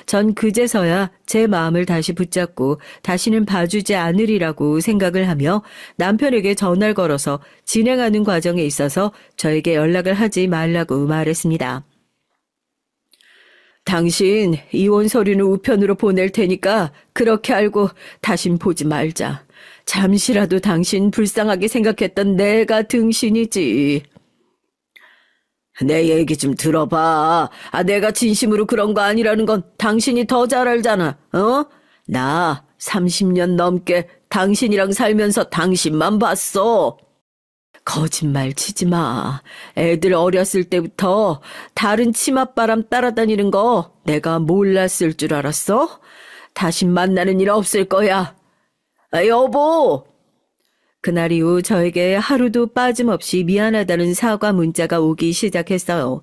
전 그제서야 제 마음을 다시 붙잡고 다시는 봐주지 않으리라고 생각을 하며 남편에게 전화를 걸어서 진행하는 과정에 있어서 저에게 연락을 하지 말라고 말했습니다. 당신 이혼 서류는 우편으로 보낼 테니까 그렇게 알고 다신 보지 말자. 잠시라도 당신 불쌍하게 생각했던 내가 등신이지. 내 얘기 좀 들어봐. 내가 진심으로 그런 거 아니라는 건 당신이 더 잘 알잖아. 나 30년 넘게 당신이랑 살면서 당신만 봤어. 거짓말 치지 마. 애들 어렸을 때부터 다른 치맛바람 따라다니는 거 내가 몰랐을 줄 알았어? 다신 만나는 일 없을 거야. 여보! 그날 이후 저에게 하루도 빠짐없이 미안하다는 사과 문자가 오기 시작했어요.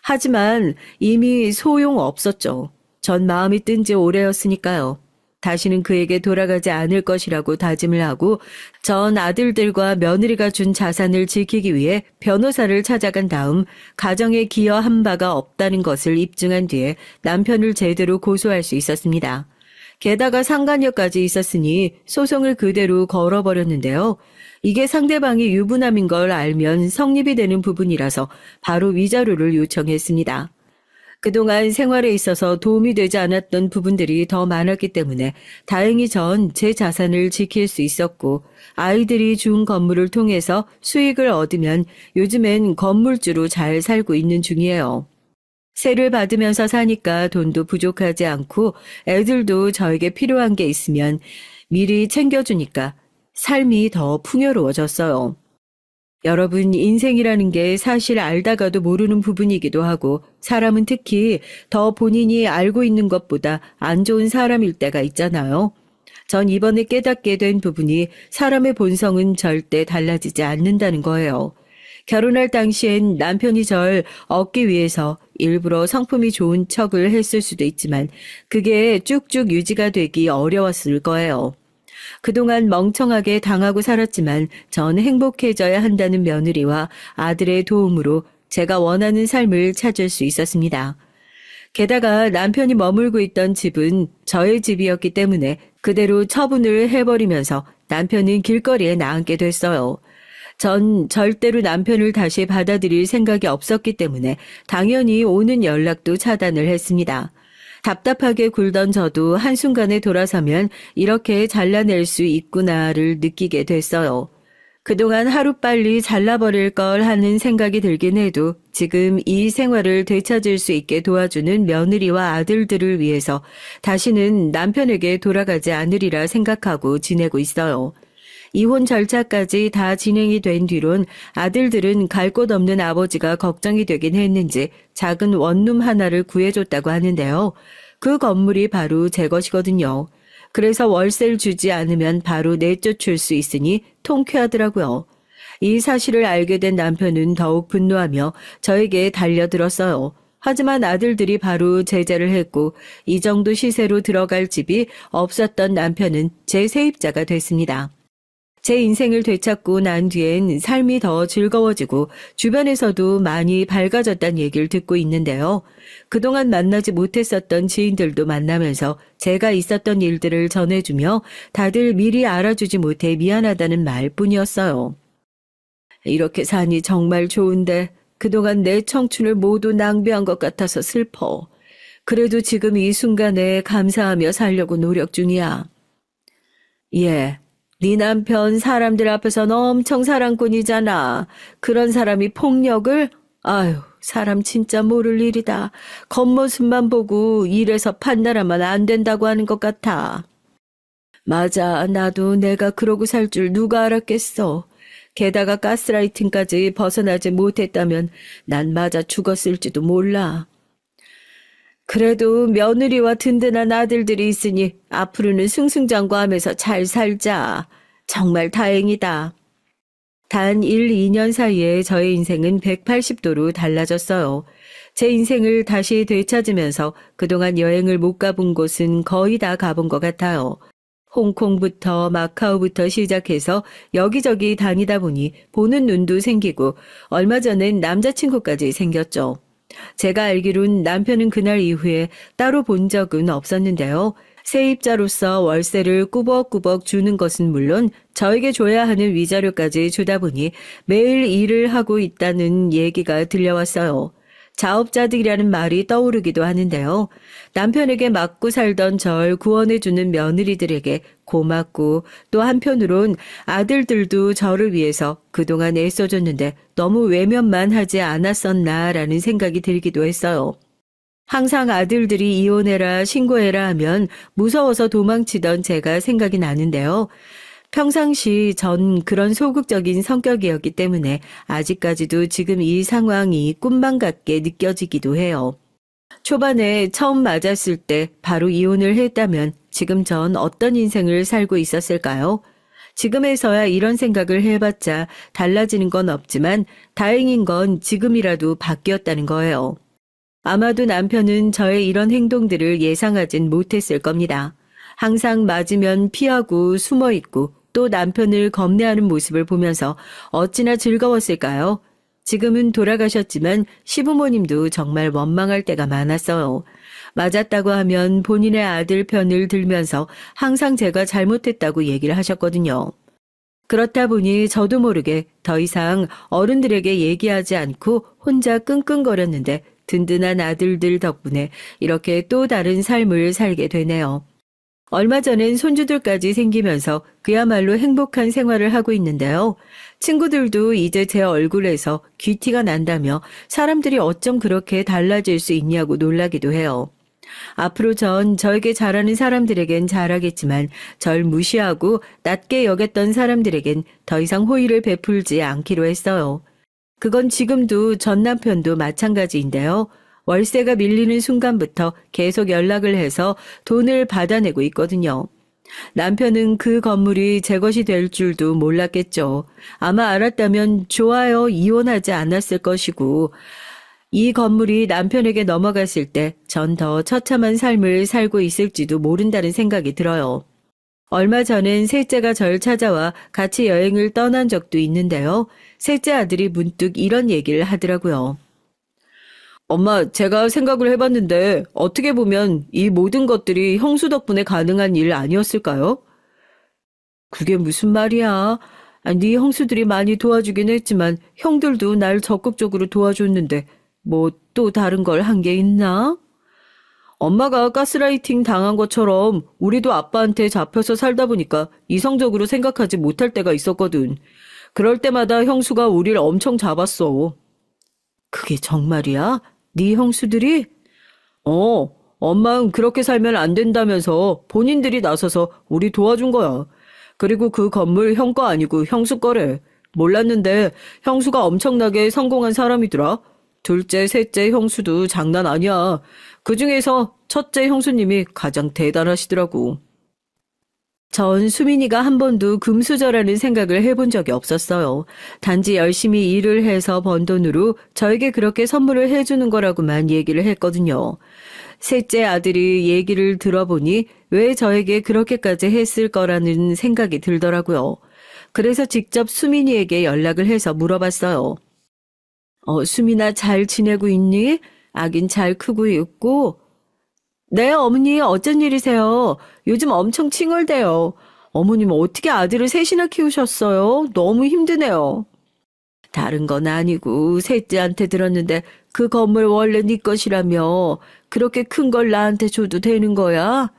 하지만 이미 소용없었죠. 전 마음이 뜬 지 오래였으니까요. 다시는 그에게 돌아가지 않을 것이라고 다짐을 하고 전 아들들과 며느리가 준 자산을 지키기 위해 변호사를 찾아간 다음 가정에 기여한 바가 없다는 것을 입증한 뒤에 남편을 제대로 고소할 수 있었습니다. 게다가 상간녀까지 있었으니 소송을 그대로 걸어버렸는데요. 이게 상대방이 유부남인 걸 알면 성립이 되는 부분이라서 바로 위자료를 요청했습니다. 그동안 생활에 있어서 도움이 되지 않았던 부분들이 더 많았기 때문에 다행히 전 제 자산을 지킬 수 있었고 아이들이 준 건물을 통해서 수익을 얻으면 요즘엔 건물주로 잘 살고 있는 중이에요. 세를 받으면서 사니까 돈도 부족하지 않고 애들도 저에게 필요한 게 있으면 미리 챙겨주니까 삶이 더 풍요로워졌어요. 여러분, 인생이라는 게 사실 알다가도 모르는 부분이기도 하고 사람은 특히 더 본인이 알고 있는 것보다 안 좋은 사람일 때가 있잖아요. 전 이번에 깨닫게 된 부분이 사람의 본성은 절대 달라지지 않는다는 거예요. 결혼할 당시엔 남편이 절 얻기 위해서 일부러 성품이 좋은 척을 했을 수도 있지만 그게 쭉쭉 유지가 되기 어려웠을 거예요. 그동안 멍청하게 당하고 살았지만 전 행복해져야 한다는 며느리와 아들의 도움으로 제가 원하는 삶을 찾을 수 있었습니다. 게다가 남편이 머물고 있던 집은 저의 집이었기 때문에 그대로 처분을 해버리면서 남편은 길거리에 나앉게 됐어요. 전 절대로 남편을 다시 받아들일 생각이 없었기 때문에 당연히 오는 연락도 차단을 했습니다. 답답하게 굴던 저도 한순간에 돌아서면 이렇게 잘라낼 수 있구나를 느끼게 됐어요. 그동안 하루빨리 잘라버릴 걸 하는 생각이 들긴 해도 지금 이 생활을 되찾을 수 있게 도와주는 며느리와 아들들을 위해서 다시는 남편에게 돌아가지 않으리라 생각하고 지내고 있어요. 이혼 절차까지 다 진행이 된 뒤론 아들들은 갈 곳 없는 아버지가 걱정이 되긴 했는지 작은 원룸 하나를 구해줬다고 하는데요. 그 건물이 바로 제 것이거든요. 그래서 월세를 주지 않으면 바로 내쫓을 수 있으니 통쾌하더라고요. 이 사실을 알게 된 남편은 더욱 분노하며 저에게 달려들었어요. 하지만 아들들이 바로 제재를 했고 이 정도 시세로 들어갈 집이 없었던 남편은 제 세입자가 됐습니다. 제 인생을 되찾고 난 뒤엔 삶이 더 즐거워지고 주변에서도 많이 밝아졌다는 얘기를 듣고 있는데요. 그동안 만나지 못했었던 지인들도 만나면서 제가 있었던 일들을 전해주며 다들 미리 알아주지 못해 미안하다는 말뿐이었어요. 이렇게 사니 정말 좋은데 그동안 내 청춘을 모두 낭비한 것 같아서 슬퍼. 그래도 지금 이 순간에 감사하며 살려고 노력 중이야. 예. 네 남편 사람들 앞에서는 엄청 사랑꾼이잖아. 그런 사람이 폭력을? 아유, 사람 진짜 모를 일이다. 겉모습만 보고 일에서 판단하면 안 된다고 하는 것 같아. 맞아, 나도 내가 그러고 살 줄 누가 알았겠어. 게다가 가스라이팅까지 벗어나지 못했다면 난 맞아 죽었을지도 몰라. 그래도 며느리와 든든한 아들들이 있으니 앞으로는 승승장구하면서 잘 살자. 정말 다행이다. 단 1, 2년 사이에 저의 인생은 180도로 달라졌어요. 제 인생을 다시 되찾으면서 그동안 여행을 못 가본 곳은 거의 다 가본 것 같아요. 홍콩부터 마카오부터 시작해서 여기저기 다니다 보니 보는 눈도 생기고 얼마 전엔 남자친구까지 생겼죠. 제가 알기론 남편은 그날 이후에 따로 본 적은 없었는데요. 세입자로서 월세를 꾸벅꾸벅 주는 것은 물론 저에게 줘야 하는 위자료까지 주다 보니 매일 일을 하고 있다는 얘기가 들려왔어요. 자업자득이라는 말이 떠오르기도 하는데요. 남편에게 맞고 살던 절 구원해주는 며느리들에게 고맙고 또 한편으론 아들들도 저를 위해서 그동안 애써줬는데 너무 외면만 하지 않았었나라는 생각이 들기도 했어요. 항상 아들들이 이혼해라 신고해라 하면 무서워서 도망치던 제가 생각이 나는데요. 평상시 전 그런 소극적인 성격이었기 때문에 아직까지도 지금 이 상황이 꿈만 같게 느껴지기도 해요. 초반에 처음 맞았을 때 바로 이혼을 했다면 지금 전 어떤 인생을 살고 있었을까요? 지금에서야 이런 생각을 해봤자 달라지는 건 없지만 다행인 건 지금이라도 바뀌었다는 거예요. 아마도 남편은 저의 이런 행동들을 예상하진 못했을 겁니다. 항상 맞으면 피하고 숨어 있고 또 남편을 겁내하는 모습을 보면서 어찌나 즐거웠을까요? 지금은 돌아가셨지만 시부모님도 정말 원망할 때가 많았어요. 맞았다고 하면 본인의 아들 편을 들면서 항상 제가 잘못했다고 얘기를 하셨거든요. 그렇다 보니 저도 모르게 더 이상 어른들에게 얘기하지 않고 혼자 끙끙거렸는데 든든한 아들들 덕분에 이렇게 또 다른 삶을 살게 되네요. 얼마 전엔 손주들까지 생기면서 그야말로 행복한 생활을 하고 있는데요. 친구들도 이제 제 얼굴에서 귀티가 난다며 사람들이 어쩜 그렇게 달라질 수 있냐고 놀라기도 해요. 앞으로 전 저에게 잘하는 사람들에겐 잘하겠지만 절 무시하고 낮게 여겼던 사람들에겐 더 이상 호의를 베풀지 않기로 했어요. 그건 지금도 전 남편도 마찬가지인데요. 월세가 밀리는 순간부터 계속 연락을 해서 돈을 받아내고 있거든요. 남편은 그 건물이 제 것이 될 줄도 몰랐겠죠. 아마 알았다면 좋아요, 이혼하지 않았을 것이고 이 건물이 남편에게 넘어갔을 때 전 더 처참한 삶을 살고 있을지도 모른다는 생각이 들어요. 얼마 전엔 셋째가 절 찾아와 같이 여행을 떠난 적도 있는데요. 셋째 아들이 문득 이런 얘기를 하더라고요. 엄마, 제가 생각을 해봤는데 어떻게 보면 이 모든 것들이 형수 덕분에 가능한 일 아니었을까요? 그게 무슨 말이야? 네 형수들이 많이 도와주긴 했지만 형들도 날 적극적으로 도와줬는데 뭐 또 다른 걸 한 게 있나? 엄마가 가스라이팅 당한 것처럼 우리도 아빠한테 잡혀서 살다 보니까 이성적으로 생각하지 못할 때가 있었거든. 그럴 때마다 형수가 우리를 엄청 잡았어. 그게 정말이야? 네 형수들이? 엄마는 그렇게 살면 안 된다면서 본인들이 나서서 우리 도와준 거야. 그리고 그 건물 형 거 아니고 형수 거래. 몰랐는데 형수가 엄청나게 성공한 사람이더라. 둘째, 셋째 형수도 장난 아니야. 그중에서 첫째 형수님이 가장 대단하시더라고. 전 수민이가 한 번도 금수저라는 생각을 해본 적이 없었어요. 단지 열심히 일을 해서 번 돈으로 저에게 그렇게 선물을 해주는 거라고만 얘기를 했거든요. 셋째 아들이 얘기를 들어보니 왜 저에게 그렇게까지 했을 거라는 생각이 들더라고요. 그래서 직접 수민이에게 연락을 해서 물어봤어요. 수민아 잘 지내고 있니? 아긴 잘 크고 있고? 네, 어머니 어쩐 일이세요? 요즘 엄청 칭얼대요. 어머님 어떻게 아들을 셋이나 키우셨어요? 너무 힘드네요. 다른 건 아니고 셋째한테 들었는데 그 건물 원래 네 것이라며 그렇게 큰 걸 나한테 줘도 되는 거야?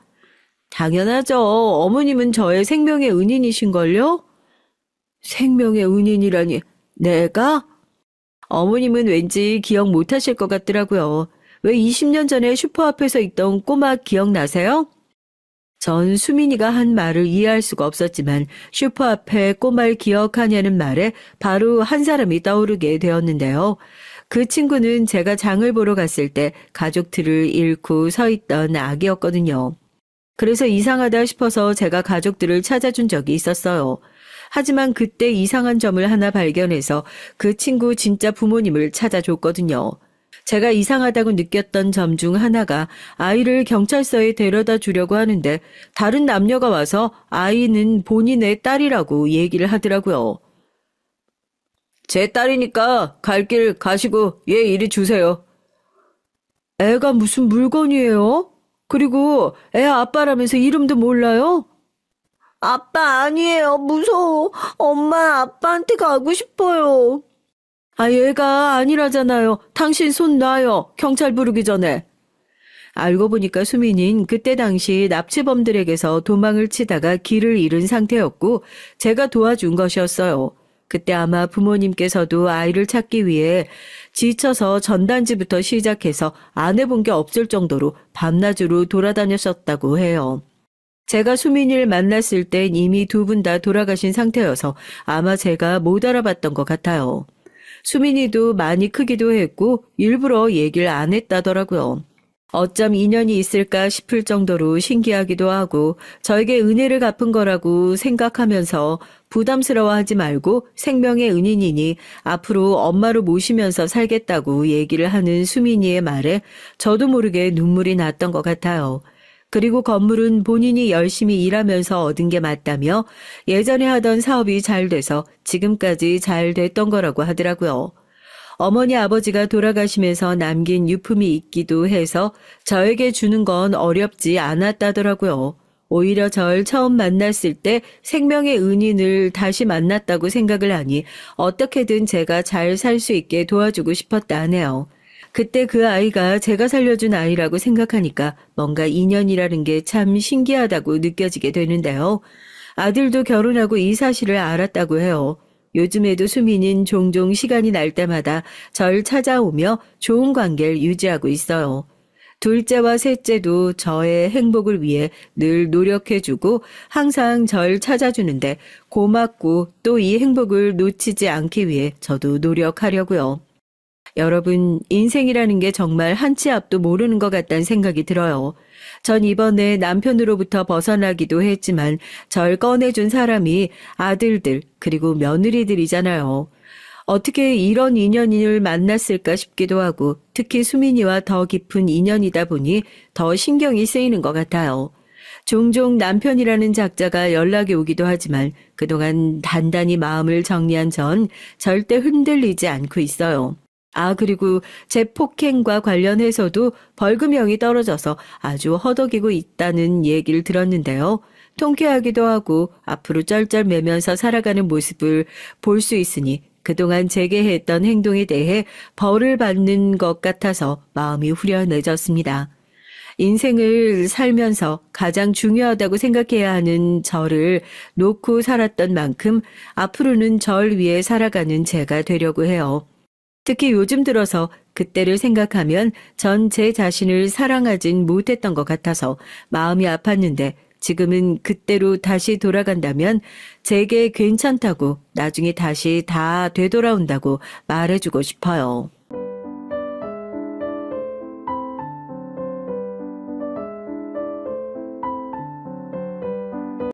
당연하죠. 어머님은 저의 생명의 은인이신걸요? 생명의 은인이라니 내가? 어머님은 왠지 기억 못하실 것 같더라고요. 왜 20년 전에 슈퍼 앞에서 있던 꼬마 기억나세요? 전 수민이가 한 말을 이해할 수가 없었지만 슈퍼 앞에 꼬마를 기억하냐는 말에 바로 한 사람이 떠오르게 되었는데요. 그 친구는 제가 장을 보러 갔을 때 가족들을 잃고 서 있던 아기였거든요. 그래서 이상하다 싶어서 제가 가족들을 찾아준 적이 있었어요. 하지만 그때 이상한 점을 하나 발견해서 그 친구 진짜 부모님을 찾아줬거든요. 제가 이상하다고 느꼈던 점 중 하나가 아이를 경찰서에 데려다 주려고 하는데 다른 남녀가 와서 아이는 본인의 딸이라고 얘기를 하더라고요. 제 딸이니까 갈 길 가시고 얘 이리 주세요. 애가 무슨 물건이에요? 그리고 애 아빠라면서 이름도 몰라요? 아빠 아니에요. 무서워. 엄마 아빠한테 가고 싶어요. 얘가 아니라잖아요. 당신 손 놔요. 경찰 부르기 전에. 알고 보니까 수민인 그때 당시 납치범들에게서 도망을 치다가 길을 잃은 상태였고 제가 도와준 것이었어요. 그때 아마 부모님께서도 아이를 찾기 위해 지쳐서 전단지부터 시작해서 안 해본 게 없을 정도로 밤낮으로 돌아다녔었다고 해요. 제가 수민이를 만났을 땐 이미 두 분 다 돌아가신 상태여서 아마 제가 못 알아봤던 것 같아요. 수민이도 많이 크기도 했고 일부러 얘기를 안 했다더라고요. 어쩜 인연이 있을까 싶을 정도로 신기하기도 하고 저에게 은혜를 갚은 거라고 생각하면서 부담스러워하지 말고 생명의 은인이니 앞으로 엄마로 모시면서 살겠다고 얘기를 하는 수민이의 말에 저도 모르게 눈물이 났던 것 같아요. 그리고 건물은 본인이 열심히 일하면서 얻은 게 맞다며 예전에 하던 사업이 잘 돼서 지금까지 잘 됐던 거라고 하더라고요. 어머니 아버지가 돌아가시면서 남긴 유품이 있기도 해서 저에게 주는 건 어렵지 않았다더라고요. 오히려 절 처음 만났을 때 생명의 은인을 다시 만났다고 생각을 하니 어떻게든 제가 잘 살 수 있게 도와주고 싶었다 하네요. 그때 그 아이가 제가 살려준 아이라고 생각하니까 뭔가 인연이라는 게 참 신기하다고 느껴지게 되는데요. 아들도 결혼하고 이 사실을 알았다고 해요. 요즘에도 수민은 종종 시간이 날 때마다 절 찾아오며 좋은 관계를 유지하고 있어요. 둘째와 셋째도 저의 행복을 위해 늘 노력해주고 항상 절 찾아주는데 고맙고 또 이 행복을 놓치지 않기 위해 저도 노력하려고요. 여러분, 인생이라는 게 정말 한 치 앞도 모르는 것 같다는 생각이 들어요. 전 이번에 남편으로부터 벗어나기도 했지만 절 꺼내준 사람이 아들들 그리고 며느리들이잖아요. 어떻게 이런 인연을 만났을까 싶기도 하고 특히 수민이와 더 깊은 인연이다 보니 더 신경이 쓰이는 것 같아요. 종종 남편이라는 작자가 연락이 오기도 하지만 그동안 단단히 마음을 정리한 전 절대 흔들리지 않고 있어요. 그리고 제 폭행과 관련해서도 벌금형이 떨어져서 아주 허덕이고 있다는 얘기를 들었는데요. 통쾌하기도 하고 앞으로 쩔쩔매면서 살아가는 모습을 볼 수 있으니 그동안 제게 했던 행동에 대해 벌을 받는 것 같아서 마음이 후련해졌습니다. 인생을 살면서 가장 중요하다고 생각해야 하는 저를 놓고 살았던 만큼 앞으로는 절 위해 살아가는 제가 되려고 해요. 특히 요즘 들어서 그때를 생각하면 전 제 자신을 사랑하진 못했던 것 같아서 마음이 아팠는데 지금은 그때로 다시 돌아간다면 제게 괜찮다고 나중에 다시 다 되돌아온다고 말해주고 싶어요.